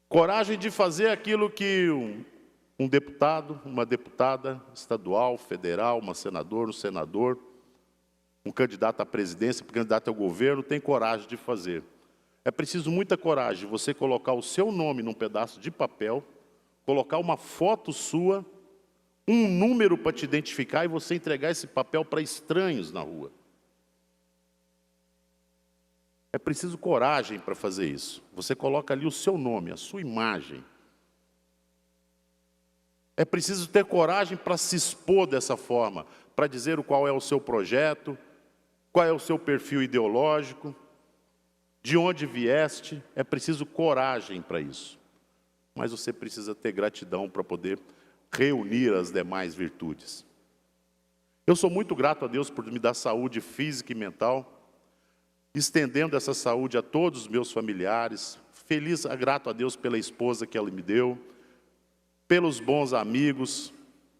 Coragem de fazer aquilo que um deputado, uma deputada estadual, federal, um senador, um candidato à presidência, um candidato ao governo, tem coragem de fazer. É preciso muita coragem você colocar o seu nome num pedaço de papel, colocar uma foto sua, um número para te identificar e você entregar esse papel para estranhos na rua. É preciso coragem para fazer isso. Você coloca ali o seu nome, a sua imagem. É preciso ter coragem para se expor dessa forma, para dizer qual é o seu projeto, qual é o seu perfil ideológico, de onde vieste. É preciso coragem para isso. Mas você precisa ter gratidão para poder reunir as demais virtudes. Eu sou muito grato a Deus por me dar saúde física e mental, estendendo essa saúde a todos os meus familiares, feliz, grato a Deus pela esposa que Ele me deu, pelos bons amigos,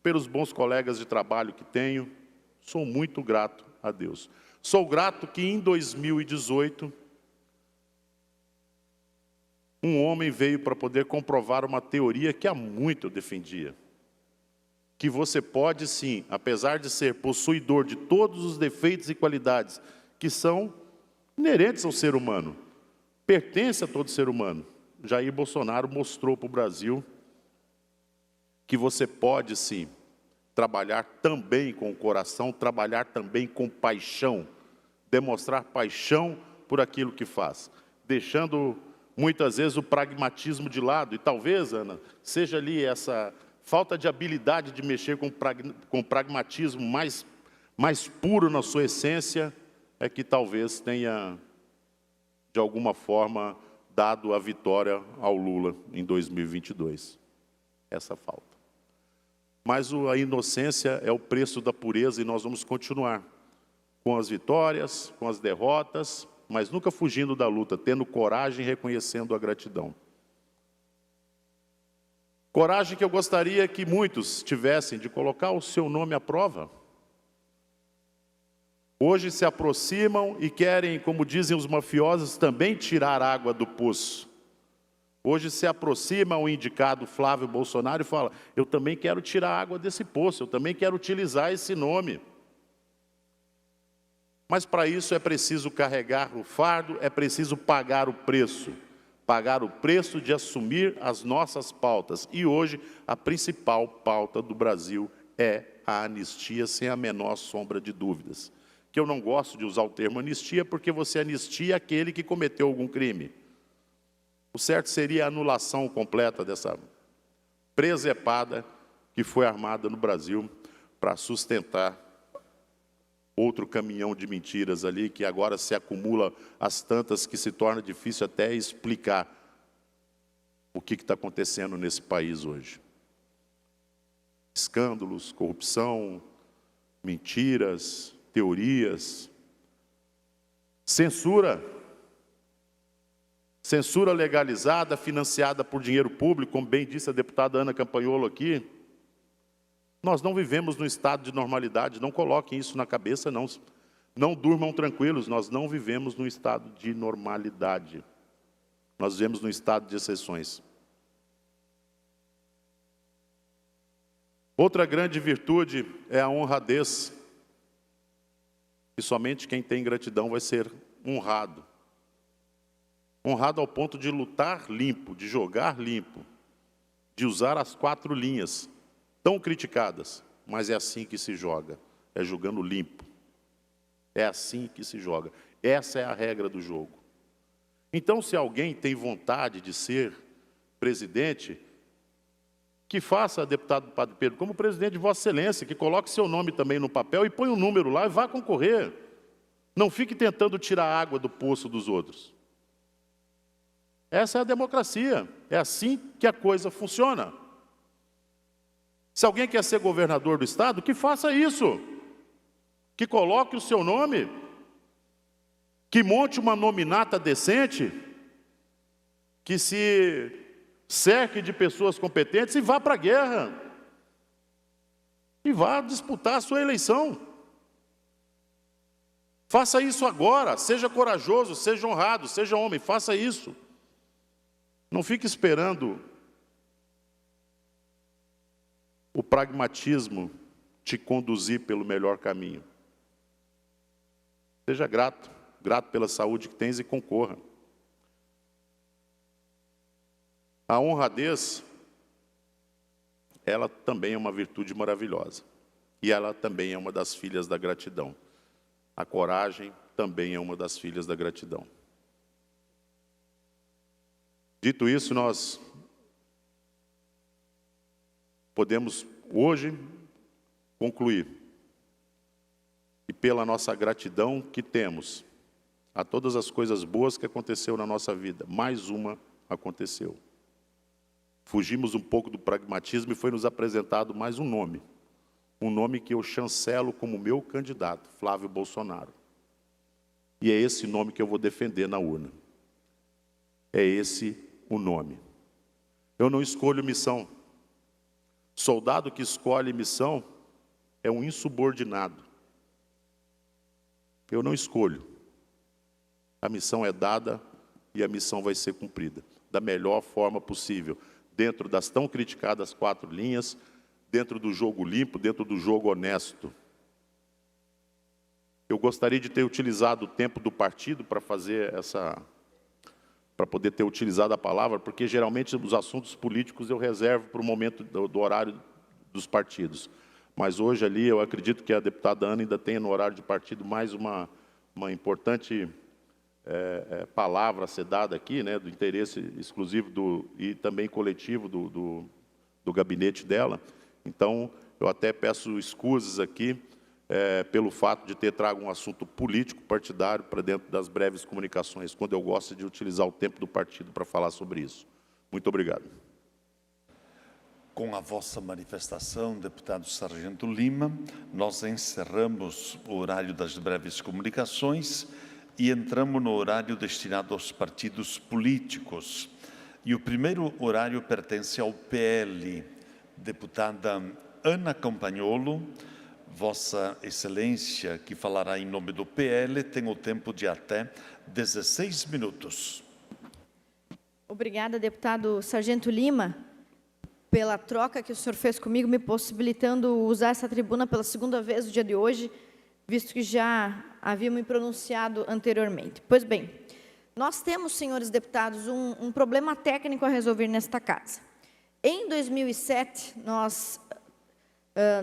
pelos bons colegas de trabalho que tenho. Sou muito grato a Deus. Sou grato que em 2018, um homem veio para poder comprovar uma teoria que há muito eu defendia. Que você pode sim, apesar de ser possuidor de todos os defeitos e qualidades que são inerentes ao ser humano, pertence a todo ser humano. Jair Bolsonaro mostrou para o Brasil que você pode sim trabalhar também com o coração, trabalhar também com paixão, demonstrar paixão por aquilo que faz, deixando muitas vezes o pragmatismo de lado. E talvez, Ana, seja ali essa falta de habilidade de mexer com pragmatismo mais puro na sua essência, é que talvez tenha, de alguma forma, dado a vitória ao Lula em 2022. Essa falta. Mas a inocência é o preço da pureza e nós vamos continuar com as vitórias, com as derrotas, mas nunca fugindo da luta, tendo coragem e reconhecendo a gratidão. Coragem que eu gostaria que muitos tivessem de colocar o seu nome à prova. Hoje se aproximam e querem, como dizem os mafiosos, também tirar água do poço. Hoje se aproxima o indicado Flávio Bolsonaro e fala: eu também quero tirar água desse poço, eu também quero utilizar esse nome. Mas para isso é preciso carregar o fardo, é preciso pagar o preço de assumir as nossas pautas. E hoje a principal pauta do Brasil é a anistia, sem a menor sombra de dúvidas. Que eu não gosto de usar o termo anistia, porque você anistia aquele que cometeu algum crime. O certo seria a anulação completa dessa presepada que foi armada no Brasil para sustentar outro caminhão de mentiras ali, que agora se acumula às tantas que se torna difícil até explicar o que está acontecendo nesse país hoje. Escândalos, corrupção, mentiras, teorias, censura legalizada, financiada por dinheiro público, como bem disse a deputada Ana Campanholo aqui. Nós não vivemos num estado de normalidade, não coloquem isso na cabeça, não. Não durmam tranquilos, nós não vivemos num estado de normalidade. Nós vivemos num estado de exceções. Outra grande virtude é a honradez. E somente quem tem gratidão vai ser honrado. Honrado ao ponto de lutar limpo, de jogar limpo, de usar as 4 linhas, tão criticadas, mas é assim que se joga, é jogando limpo. É assim que se joga. Essa é a regra do jogo. Então, se alguém tem vontade de ser presidente, que faça, deputado Padre Pedro, como presidente de Vossa Excelência, que coloque seu nome também no papel e põe um número lá e vá concorrer. Não fique tentando tirar água do poço dos outros. Essa é a democracia. É assim que a coisa funciona. Se alguém quer ser governador do estado, que faça isso. Que coloque o seu nome. Que monte uma nominata decente. Que se cerque de pessoas competentes e vá para a guerra. E vá disputar a sua eleição. Faça isso agora, seja corajoso, seja honrado, seja homem, faça isso. Não fique esperando o pragmatismo te conduzir pelo melhor caminho. Seja grato, grato pela saúde que tens e concorra. A honradez, ela também é uma virtude maravilhosa. E ela também é uma das filhas da gratidão. A coragem também é uma das filhas da gratidão. Dito isso, nós podemos hoje concluir que pela nossa gratidão que temos a todas as coisas boas que aconteceu na nossa vida, mais uma aconteceu. Fugimos um pouco do pragmatismo e foi nos apresentado mais um nome que eu chancelo como meu candidato, Flávio Bolsonaro. E é esse nome que eu vou defender na urna. É esse o nome. Eu não escolho missão. Soldado que escolhe missão é um insubordinado. Eu não escolho. A missão é dada e a missão vai ser cumprida da melhor forma possível, dentro das tão criticadas 4 linhas, dentro do jogo limpo, dentro do jogo honesto. Eu gostaria de ter utilizado o tempo do partido para fazer para poder ter utilizado a palavra, porque geralmente os assuntos políticos eu reservo para o momento do horário dos partidos. Mas hoje ali eu acredito que a deputada Ana ainda tenha no horário de partido mais uma importante palavra a ser dada aqui, né, do interesse exclusivo e também coletivo do gabinete dela. Então, eu até peço escusas aqui pelo fato de ter trago um assunto político partidário para dentro das breves comunicações, quando eu gosto de utilizar o tempo do partido para falar sobre isso. Muito obrigado. Com a vossa manifestação, deputado Sargento Lima, nós encerramos o horário das breves comunicações e entramos no horário destinado aos partidos políticos. E o primeiro horário pertence ao PL. Deputada Ana Campagnolo, Vossa Excelência, que falará em nome do PL, tem o tempo de até 16 minutos. Obrigada, deputado Sargento Lima, pela troca que o senhor fez comigo, me possibilitando usar essa tribuna pela segunda vez no dia de hoje, visto que já havia me pronunciado anteriormente. Pois bem, nós temos, senhores deputados, um problema técnico a resolver nesta casa. Em 2007,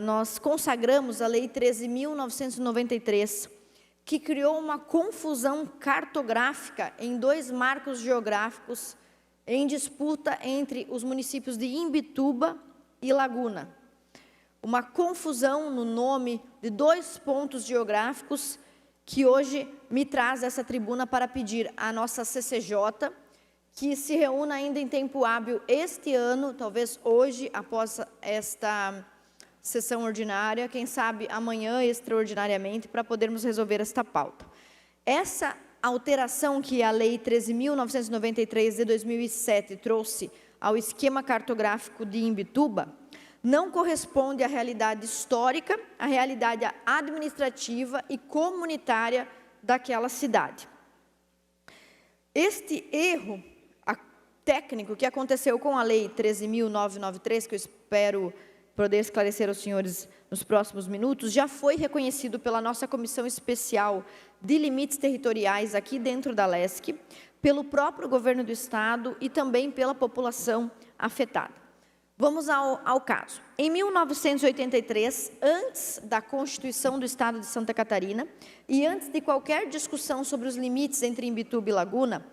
nós consagramos a Lei 13.993, que criou uma confusão cartográfica em 2 marcos geográficos em disputa entre os municípios de Imbituba e Laguna. Uma confusão no nome de 2 pontos geográficos que hoje me traz essa tribuna para pedir à nossa CCJ que se reúna ainda em tempo hábil este ano, talvez hoje, após esta sessão ordinária, quem sabe amanhã extraordinariamente, para podermos resolver esta pauta. Essa alteração que a Lei 13.993 de 2007 trouxe ao esquema cartográfico de Imbituba não corresponde à realidade histórica, à realidade administrativa e comunitária daquela cidade. Este erro técnico que aconteceu com a Lei 13.993, que eu espero poder esclarecer aos senhores nos próximos minutos, já foi reconhecido pela nossa Comissão Especial de Limites Territoriais aqui dentro da LESC, pelo próprio governo do Estado e também pela população afetada. Vamos ao caso. Em 1983, antes da Constituição do Estado de Santa Catarina e antes de qualquer discussão sobre os limites entre Imbituba e Laguna,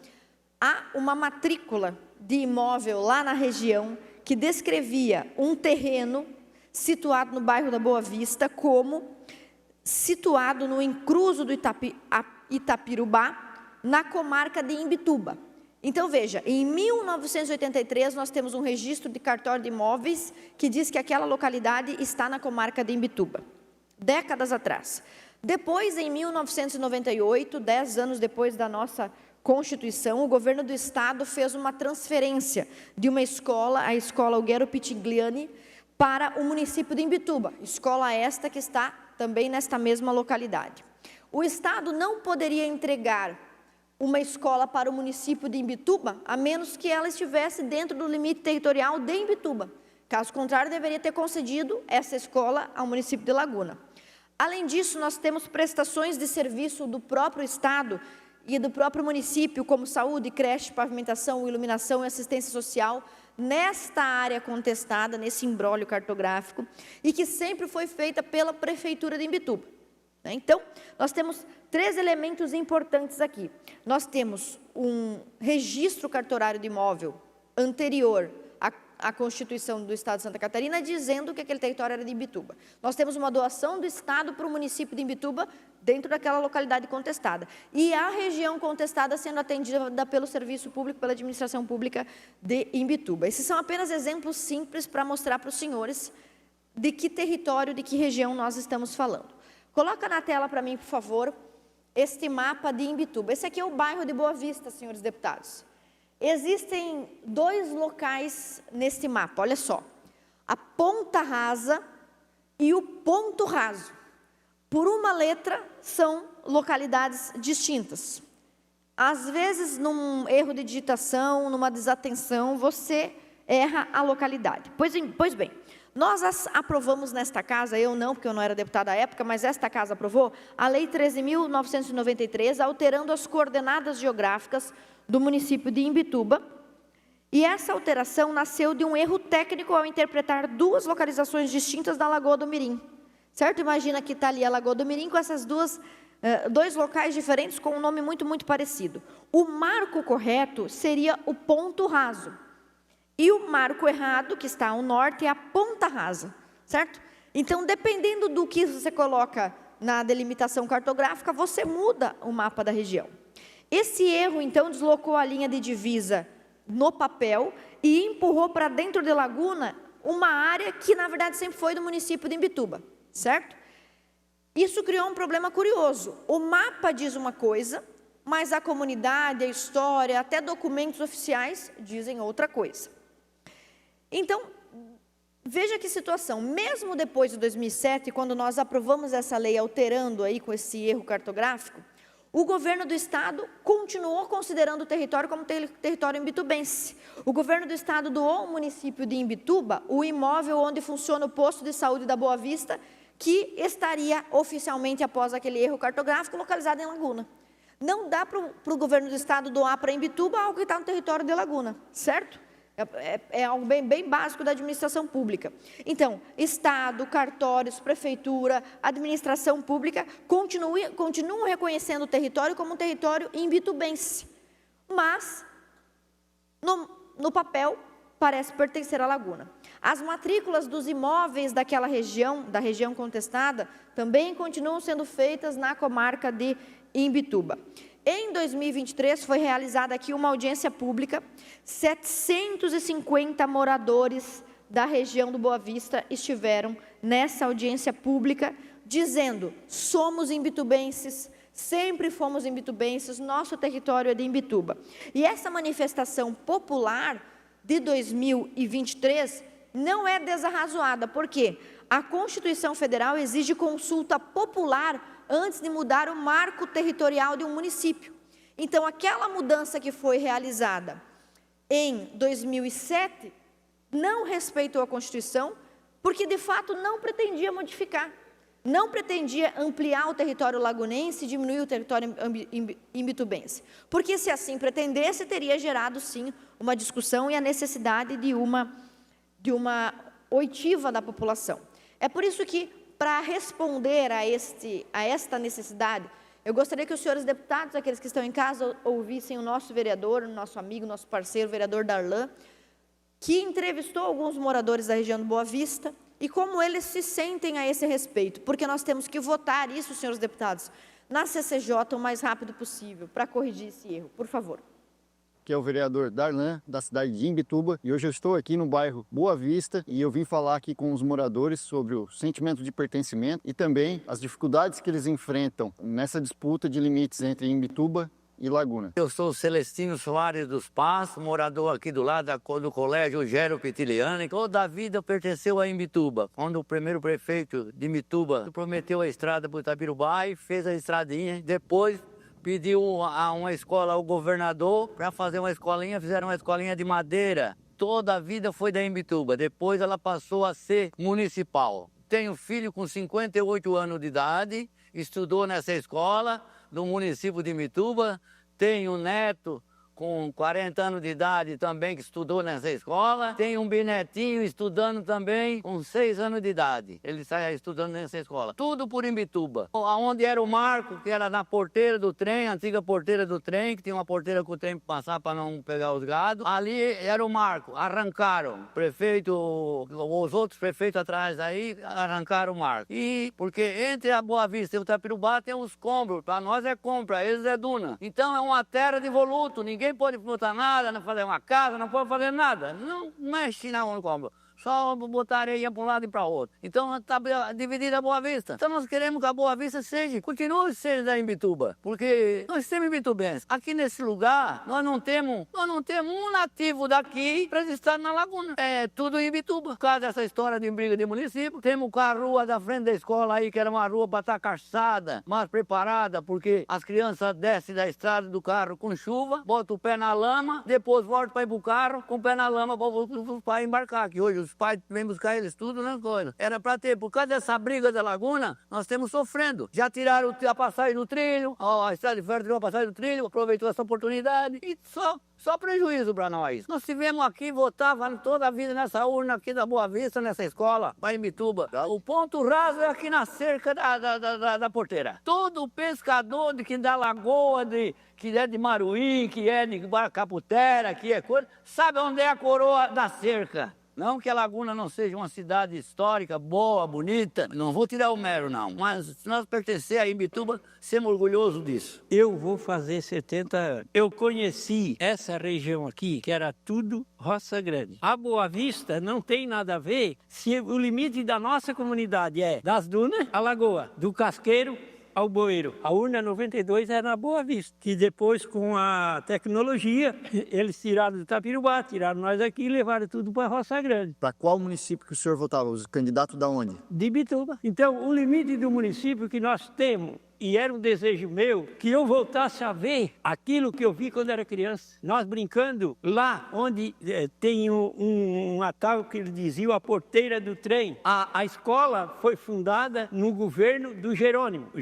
há uma matrícula de imóvel lá na região que descrevia um terreno situado no bairro da Boa Vista como situado no encruzo do Itapirubá, na comarca de Imbituba. Então, veja, em 1983, nós temos um registro de cartório de imóveis que diz que aquela localidade está na comarca de Imbituba, décadas atrás. Depois, em 1998, 10 anos depois da nossa Constituição, o governo do Estado fez uma transferência de uma escola, a Escola Alguero Pitigliani, para o município de Imbituba, escola esta que está também nesta mesma localidade. O Estado não poderia entregar uma escola para o município de Imbituba, a menos que ela estivesse dentro do limite territorial de Imbituba. Caso contrário, deveria ter concedido essa escola ao município de Laguna. Além disso, nós temos prestações de serviço do próprio Estado e do próprio município, como saúde, creche, pavimentação, iluminação e assistência social, nesta área contestada, nesse imbróglio cartográfico, e que sempre foi feita pela Prefeitura de Imbituba. Então, nós temos 3 elementos importantes aqui. Nós temos um registro cartorário de imóvel anterior à Constituição do Estado de Santa Catarina, dizendo que aquele território era de Imbituba. Nós temos uma doação do Estado para o município de Imbituba, dentro daquela localidade contestada. E a região contestada sendo atendida pelo serviço público, pela administração pública de Imbituba. Esses são apenas exemplos simples para mostrar para os senhores de que território, de que região nós estamos falando. Coloca na tela para mim, por favor, este mapa de Imbituba. Esse aqui é o bairro de Boa Vista, senhores deputados. Existem 2 locais neste mapa, olha só. A Ponta Rasa e o Ponto Raso. Por uma letra, são localidades distintas. Às vezes, num erro de digitação, numa desatenção, você erra a localidade. Pois bem, nós aprovamos nesta casa, eu não, porque eu não era deputada à época, mas esta casa aprovou, a Lei 13.993, alterando as coordenadas geográficas do município de Imbituba, e essa alteração nasceu de um erro técnico ao interpretar 2 localizações distintas da Lagoa do Mirim. Certo? Imagina que está ali a Lagoa do Mirim com essas 2 locais diferentes com um nome muito parecido. O marco correto seria o Ponto Raso. E o marco errado, que está ao norte, é a Ponta Rasa, certo? Então, dependendo do que você coloca na delimitação cartográfica, você muda o mapa da região. Esse erro, então, deslocou a linha de divisa no papel e empurrou para dentro de Laguna uma área que, na verdade, sempre foi do município de Imbituba, certo? Isso criou um problema curioso. O mapa diz uma coisa, mas a comunidade, a história, até documentos oficiais dizem outra coisa. Então, veja que situação, mesmo depois de 2007, quando nós aprovamos essa lei alterando aí com esse erro cartográfico, o governo do Estado continuou considerando o território como território imbitubense. O governo do Estado doou ao município de Imbituba o imóvel onde funciona o posto de saúde da Boa Vista, que estaria oficialmente, após aquele erro cartográfico, localizado em Laguna. Não dá para o governo do Estado doar para Imbituba algo que está no território de Laguna, certo? É algo bem básico da administração pública. Então, Estado, cartórios, prefeitura, administração pública continuam reconhecendo o território como um território imbitubense. Mas, no papel, parece pertencer à Laguna. As matrículas dos imóveis daquela região, da região contestada, também continuam sendo feitas na comarca de Imbituba. Em 2023, foi realizada aqui uma audiência pública, 750 moradores da região do Boa Vista estiveram nessa audiência pública, dizendo, somos imbitubenses, sempre fomos imbitubenses, nosso território é de Imbituba. E essa manifestação popular de 2023 não é desarrazoada, porque a Constituição Federal exige consulta popular antes de mudar o marco territorial de um município. Então, aquela mudança que foi realizada em 2007 não respeitou a Constituição, porque, de fato, não pretendia modificar, não pretendia ampliar o território lagunense e diminuir o território imbitubense. Porque, se assim pretendesse, teria gerado, sim, uma discussão e a necessidade de uma oitiva da população. É por isso que, para responder a esta necessidade, eu gostaria que os senhores deputados, aqueles que estão em casa, ouvissem o nosso vereador, o nosso amigo, nosso parceiro, o vereador Darlan, que entrevistou alguns moradores da região do Boa Vista e como eles se sentem a esse respeito, porque nós temos que votar isso, senhores deputados, na CCJ o mais rápido possível, para corrigir esse erro. Por favor. Que é o vereador Darlan, da cidade de Imbituba, e hoje eu estou aqui no bairro Boa Vista e eu vim falar aqui com os moradores sobre o sentimento de pertencimento e também as dificuldades que eles enfrentam nessa disputa de limites entre Imbituba e Laguna. Eu sou Celestino Soares dos Passos, morador aqui do lado do colégio Gério Pitiliani. Toda a vida pertenceu a Imbituba. Quando o primeiro prefeito de Imbituba prometeu a estrada para o Itapirubá e fez a estradinha, depois pediu a uma escola ao governador para fazer uma escolinha, fizeram uma escolinha de madeira. Toda a vida foi da Imbituba, depois ela passou a ser municipal. Tenho filho com 58 anos de idade, estudou nessa escola do município de Imbituba. Tenho um neto com 40 anos de idade também que estudou nessa escola. Tenho um bisnetinho estudando também com 6 anos de idade. Ele está estudando nessa escola. Tudo por Imbituba. Onde era o Marco, que era na porteira do trem, a antiga porteira do trem, que tinha uma porteira que o trem passava para não pegar os gados. Ali era o Marco. Arrancaram. Prefeito, os outros prefeitos atrás aí, arrancaram o Marco. E porque entre a Boa Vista e o Itapirubá tem os combros. Para nós é compra, eles é duna. Então é uma terra de voluto. Ninguém pode botar nada, não fazer uma casa, não pode fazer nada. Não mexe no compro. Só botar areia para um lado e para o outro. Então está dividida a Boa Vista. Então nós queremos que a Boa Vista continue sendo da Imbituba, porque nós temos imbitubenses. Aqui nesse lugar, nós não temos um nativo daqui para estar na Laguna. É tudo Imbituba. Por causa dessa história de briga de município, temos a rua da frente da escola aí, que era uma rua para estar calçada, mais preparada, porque as crianças descem da estrada do carro com chuva, botam o pé na lama, depois voltam para ir para o carro, com o pé na lama para embarcar, que hoje os pais vêm buscar eles tudo nas coisas. Era para ter, por causa dessa briga da Laguna, nós estamos sofrendo. Já tiraram a passagem do trilho, a estrada de ferro tirou a passagem do trilho, aproveitou essa oportunidade e só prejuízo para nós. Nós tivemos aqui, votava toda a vida nessa urna aqui da Boa Vista, nessa escola, para Imbituba. O ponto raso é aqui na cerca da porteira. Todo pescador que da lagoa, que é de Maruí, que é de Caputera, que é coisa, sabe onde é a coroa da cerca. Não que a Laguna não seja uma cidade histórica, boa, bonita, não vou tirar o mérito não, mas se nós pertencer a Imbituba, sermos orgulhosos disso. Eu vou fazer 70 anos. Eu conheci essa região aqui, que era tudo Roça Grande. A Boa Vista não tem nada a ver se o limite da nossa comunidade é das dunas, a lagoa, do Casqueiro ao Boeiro. A urna 92 era na Boa Vista, que depois com a tecnologia, eles tiraram do Itapirubá, tiraram nós daqui e levaram tudo para Roça Grande. Para qual município que o senhor votava? Os candidatos da onde? De Imbituba. Então, o limite do município que nós temos, e era um desejo meu, que eu voltasse a ver aquilo que eu vi quando era criança. Nós brincando lá onde tem um tal que ele dizia, a porteira do trem. A escola foi fundada no governo do Jerônimo, o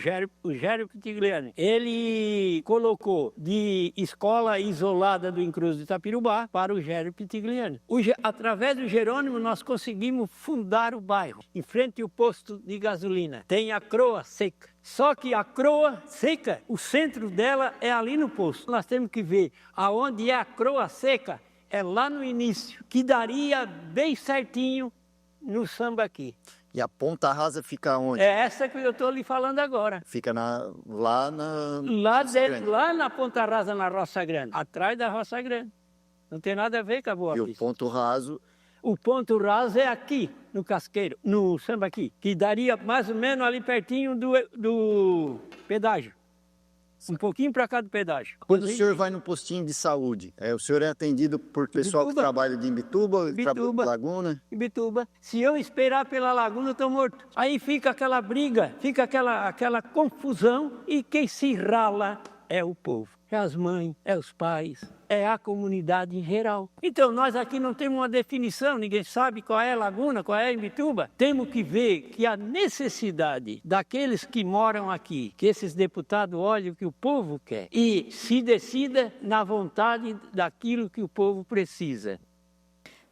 Gério Pitiliani. Ele colocou de escola isolada do Encruz de Itapirubá para o Gério Pitiliani. Através do Jerônimo nós conseguimos fundar o bairro. Em frente ao posto de gasolina tem a Croa Seca. Só que a Croa Seca, o centro dela é ali no posto. Nós temos que ver aonde é a Croa Seca, é lá no início, que daria bem certinho no Sambaqui. E a Ponta Rasa fica onde? É essa que eu estou lhe falando agora. Fica lá na... Lá na Ponta Rasa, na Roça Grande, atrás da Roça Grande. Não tem nada a ver com a Boa Vista. E o ponto raso... O ponto raso é aqui, no Casqueiro, no Sambaqui, que daria mais ou menos ali pertinho do pedágio. Um pouquinho para cá do pedágio. Quando o senhor vai no postinho de saúde, o senhor é atendido por pessoal que trabalha de Imbituba, Laguna? Imbituba. Se eu esperar pela Laguna, eu estou morto. Aí fica aquela briga, fica aquela confusão e quem se rala é o povo. É as mães, é os pais, é a comunidade em geral. Então, nós aqui não temos uma definição, ninguém sabe qual é a Laguna, qual é a Imbituba. Temos que ver que a necessidade daqueles que moram aqui, que esses deputados olhem o que o povo quer e se decida na vontade daquilo que o povo precisa.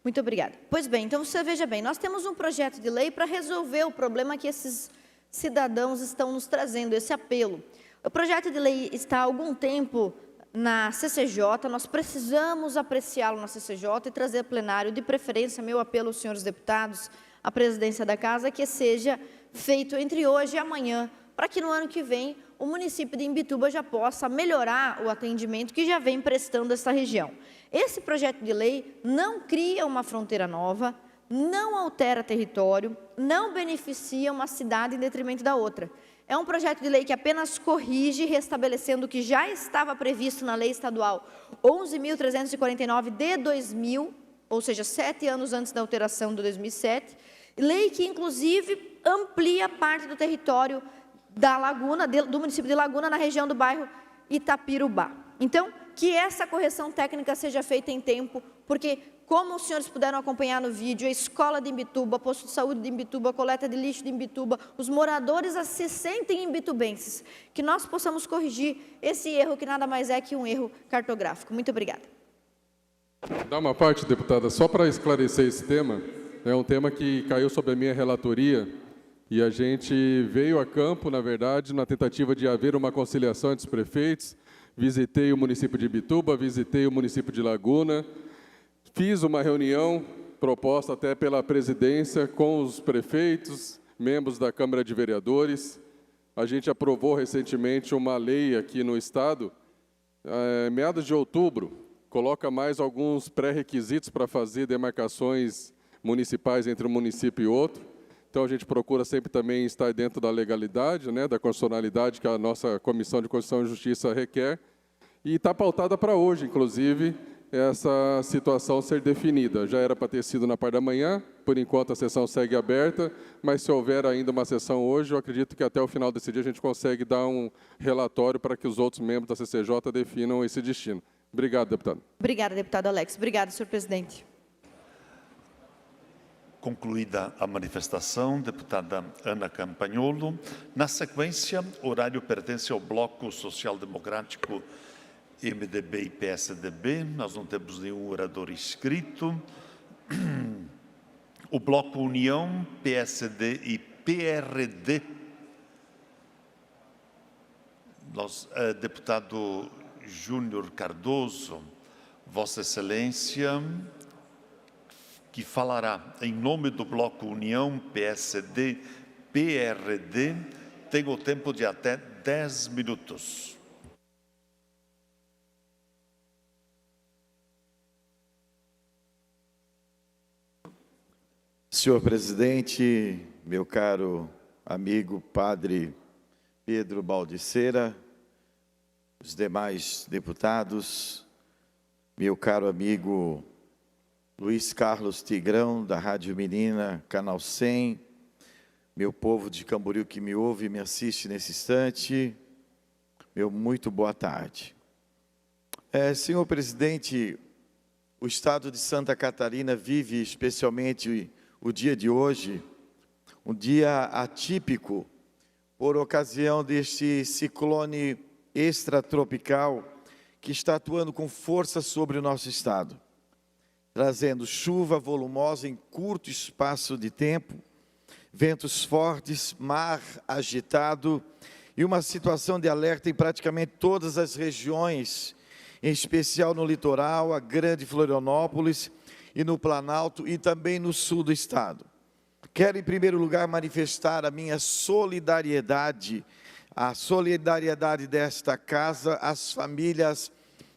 Muito obrigada. Pois bem, então você veja bem, nós temos um projeto de lei para resolver o problema que esses cidadãos estão nos trazendo, esse apelo. O projeto de lei está há algum tempo na CCJ, nós precisamos apreciá-lo na CCJ e trazer a plenário, de preferência, meu apelo aos senhores deputados, à presidência da Casa que seja feito entre hoje e amanhã, para que no ano que vem o município de Imbituba já possa melhorar o atendimento que já vem prestando essa região. Esse projeto de lei não cria uma fronteira nova, não altera território, não beneficia uma cidade em detrimento da outra. É um projeto de lei que apenas corrige, restabelecendo o que já estava previsto na lei estadual 11.349 de 2000, ou seja, 7 anos antes da alteração de 2007, lei que, inclusive, amplia parte do território da Laguna, do município de Laguna, na região do bairro Itapirubá. Então, que essa correção técnica seja feita em tempo, porque, como os senhores puderam acompanhar no vídeo, a escola de Imbituba, posto de saúde de Imbituba, coleta de lixo de Imbituba, os moradores se sentem imbitubenses, que nós possamos corrigir esse erro, que nada mais é que um erro cartográfico. Muito obrigada. Dá uma parte, deputada, só para esclarecer esse tema, é um tema que caiu sobre a minha relatoria, e a gente veio a campo, na verdade, na tentativa de haver uma conciliação entre os prefeitos. Visitei o município de Imbituba, visitei o município de Laguna, fiz uma reunião proposta até pela presidência com os prefeitos, membros da Câmara de Vereadores. A gente aprovou recentemente uma lei aqui no Estado, meados de outubro, coloca mais alguns pré-requisitos para fazer demarcações municipais entre um município e outro. Então, a gente procura sempre também estar dentro da legalidade, né, da constitucionalidade que a nossa Comissão de Constituição e Justiça requer. E está pautada para hoje, inclusive, essa situação ser definida. Já era para ter sido na parte da manhã, por enquanto a sessão segue aberta, mas se houver ainda uma sessão hoje, eu acredito que até o final desse dia a gente consegue dar um relatório para que os outros membros da CCJ definam esse destino. Obrigado, deputado. Obrigada, deputado Alex. Obrigada, senhor presidente. Concluída a manifestação, deputada Ana Campagnolo. Na sequência, o horário pertence ao Bloco Social Democrático, MDB e PSDB. Nós não temos nenhum orador inscrito. O Bloco União, PSD e PRD. Deputado Júnior Cardoso, Vossa Excelência, que falará em nome do Bloco União, PSD, PRD, tem o tempo de até 10 minutos. Senhor presidente, meu caro amigo padre Pedro Baldiceira, os demais deputados, meu caro amigo Luiz Carlos Tigrão, da Rádio Menina, Canal 100, meu povo de Camboriú que me ouve e me assiste nesse instante, meu muito boa tarde. Senhor presidente, o estado de Santa Catarina vive especialmente o dia de hoje, um dia atípico, por ocasião deste ciclone extratropical que está atuando com força sobre o nosso estado, trazendo chuva volumosa em curto espaço de tempo, ventos fortes, mar agitado e uma situação de alerta em praticamente todas as regiões, em especial no litoral, a Grande Florianópolis e no Planalto e também no sul do estado. Quero, em primeiro lugar, manifestar a minha solidariedade, a solidariedade desta casa às famílias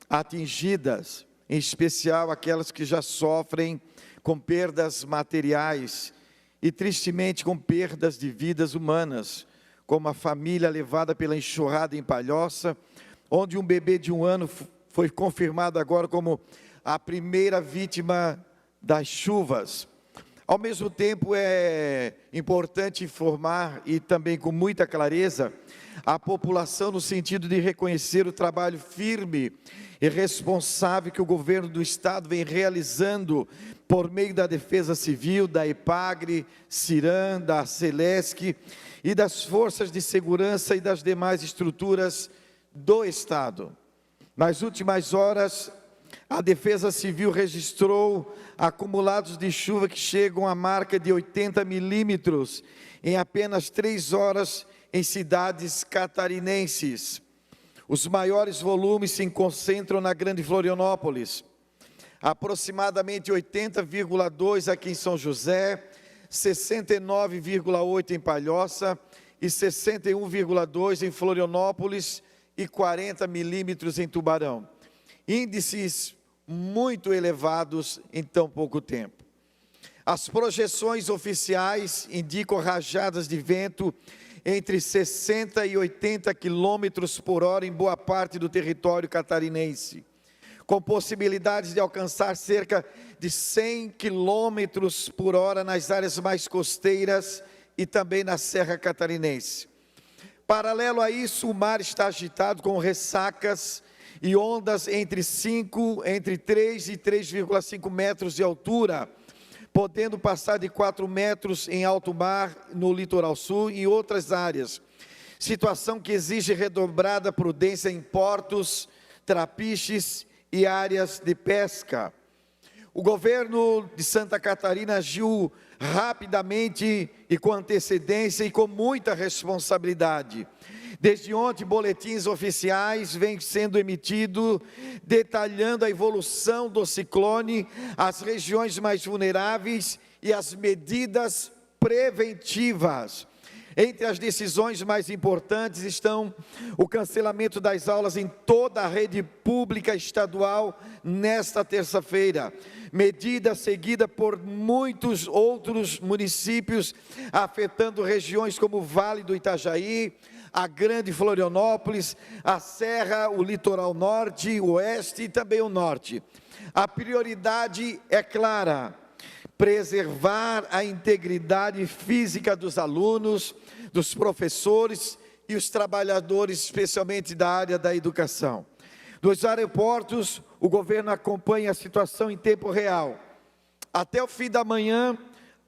atingidas, em especial aquelas que já sofrem com perdas materiais e, tristemente, com perdas de vidas humanas, como a família levada pela enxurrada em Palhoça, onde um bebê de 1 ano foi confirmado agora como a primeira vítima das chuvas. Ao mesmo tempo, é importante informar, e também com muita clareza, a população no sentido de reconhecer o trabalho firme e responsável que o governo do estado vem realizando por meio da Defesa Civil, da EPAGRE, CIRAM, da CELESC e das forças de segurança e das demais estruturas do estado. Nas últimas horas, a Defesa Civil registrou acumulados de chuva que chegam à marca de 80 milímetros em apenas 3 horas em cidades catarinenses. Os maiores volumes se concentram na Grande Florianópolis, aproximadamente 80,2 aqui em São José, 69,8 em Palhoça e 61,2 em Florianópolis e 40 milímetros em Tubarão. Índices muito elevados em tão pouco tempo. As projeções oficiais indicam rajadas de vento entre 60 e 80 quilômetros por hora em boa parte do território catarinense, com possibilidades de alcançar cerca de 100 quilômetros por hora nas áreas mais costeiras e também na Serra Catarinense. Paralelo a isso, o mar está agitado com ressacas e ondas entre 3 e 3,5 metros de altura, podendo passar de 4 metros em alto mar no litoral sul e em outras áreas. Situação que exige redobrada prudência em portos, trapiches e áreas de pesca. O governo de Santa Catarina agiu rapidamente e com antecedência e com muita responsabilidade. Desde ontem, boletins oficiais vêm sendo emitidos, detalhando a evolução do ciclone, as regiões mais vulneráveis e as medidas preventivas. Entre as decisões mais importantes estão o cancelamento das aulas em toda a rede pública estadual nesta terça-feira, medida seguida por muitos outros municípios, afetando regiões como o Vale do Itajaí, a Grande Florianópolis, a Serra, o Litoral Norte, o Oeste e também o Norte. A prioridade é clara: preservar a integridade física dos alunos, dos professores e os trabalhadores, especialmente da área da educação. Nos aeroportos, o governo acompanha a situação em tempo real. Até o fim da manhã,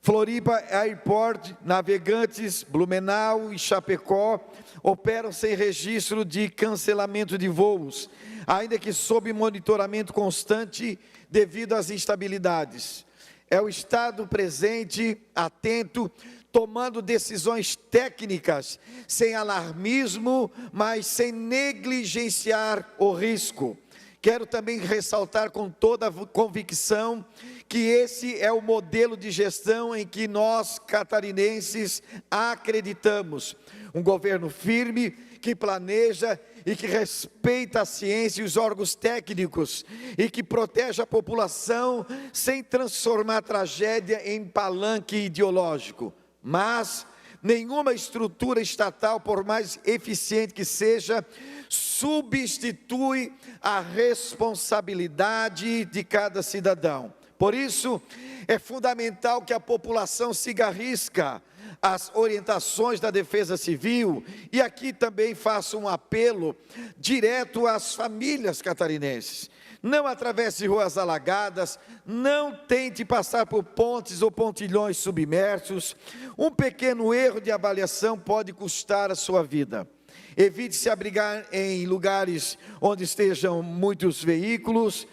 Floripa Airport, Navegantes, Blumenau e Chapecó operam sem registro de cancelamento de voos, ainda que sob monitoramento constante devido às instabilidades. É o Estado presente, atento, tomando decisões técnicas, sem alarmismo, mas sem negligenciar o risco. Quero também ressaltar com toda a convicção que esse é o modelo de gestão em que nós, catarinenses, acreditamos. Um governo firme, que planeja e que respeita a ciência e os órgãos técnicos e que protege a população sem transformar a tragédia em palanque ideológico. Mas nenhuma estrutura estatal, por mais eficiente que seja, substitui a responsabilidade de cada cidadão. Por isso, é fundamental que a população siga à risca as orientações da Defesa Civil, e aqui também faço um apelo direto às famílias catarinenses. Não atravesse ruas alagadas, não tente passar por pontes ou pontilhões submersos. Um pequeno erro de avaliação pode custar a sua vida. Evite se abrigar em lugares onde estejam muitos veículos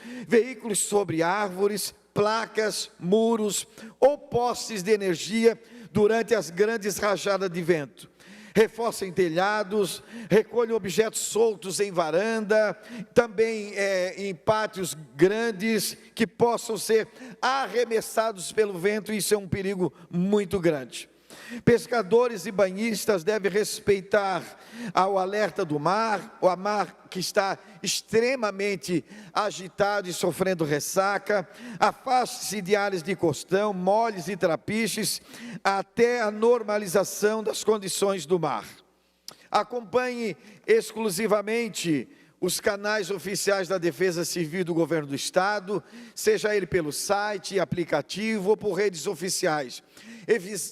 sobre árvores, placas, muros ou postes de energia durante as grandes rajadas de vento. Reforcem telhados, recolham objetos soltos em varanda, também em pátios grandes que possam ser arremessados pelo vento. Isso é um perigo muito grande. Pescadores e banhistas devem respeitar o alerta do mar, o mar que está extremamente agitado e sofrendo ressaca. Afaste-se de áreas de costão, moles e trapiches, até a normalização das condições do mar. Acompanhe exclusivamente os canais oficiais da Defesa Civil do Governo do Estado, seja ele pelo site, aplicativo ou por redes oficiais,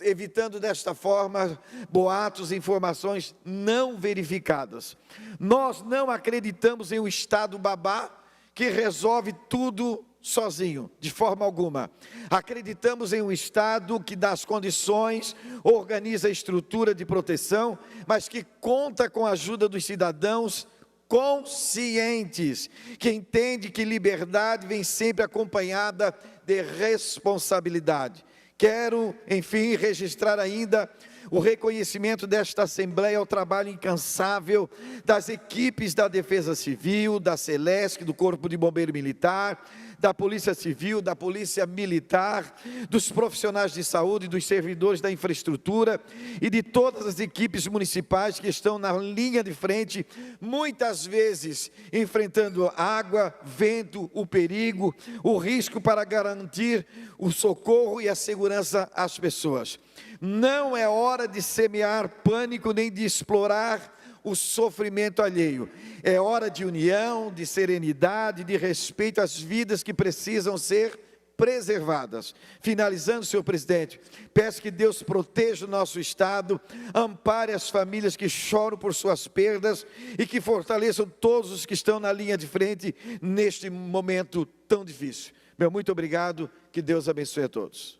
evitando desta forma boatos e informações não verificadas. Nós não acreditamos em um Estado babá que resolve tudo sozinho, de forma alguma. Acreditamos em um Estado que dá as condições, organiza a estrutura de proteção, mas que conta com a ajuda dos cidadãos conscientes, que entende que liberdade vem sempre acompanhada de responsabilidade. Quero, enfim, registrar ainda o reconhecimento desta Assembleia ao trabalho incansável das equipes da Defesa Civil, da Celesc, do Corpo de Bombeiro Militar, da Polícia Civil, da Polícia Militar, dos profissionais de saúde, dos servidores da infraestrutura e de todas as equipes municipais que estão na linha de frente, muitas vezes enfrentando água, vento, o perigo, o risco para garantir o socorro e a segurança às pessoas. Não é hora de semear pânico nem de explorar o sofrimento alheio. É hora de união, de serenidade, de respeito às vidas que precisam ser preservadas. Finalizando, senhor presidente, peço que Deus proteja o nosso Estado, ampare as famílias que choram por suas perdas e que fortaleçam todos os que estão na linha de frente neste momento tão difícil. Meu muito obrigado, que Deus abençoe a todos.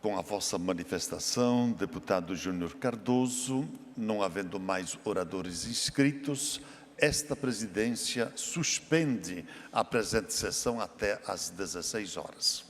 Com a vossa manifestação, deputado Júnior Cardoso, não havendo mais oradores inscritos, esta presidência suspende a presente sessão até às 16 horas.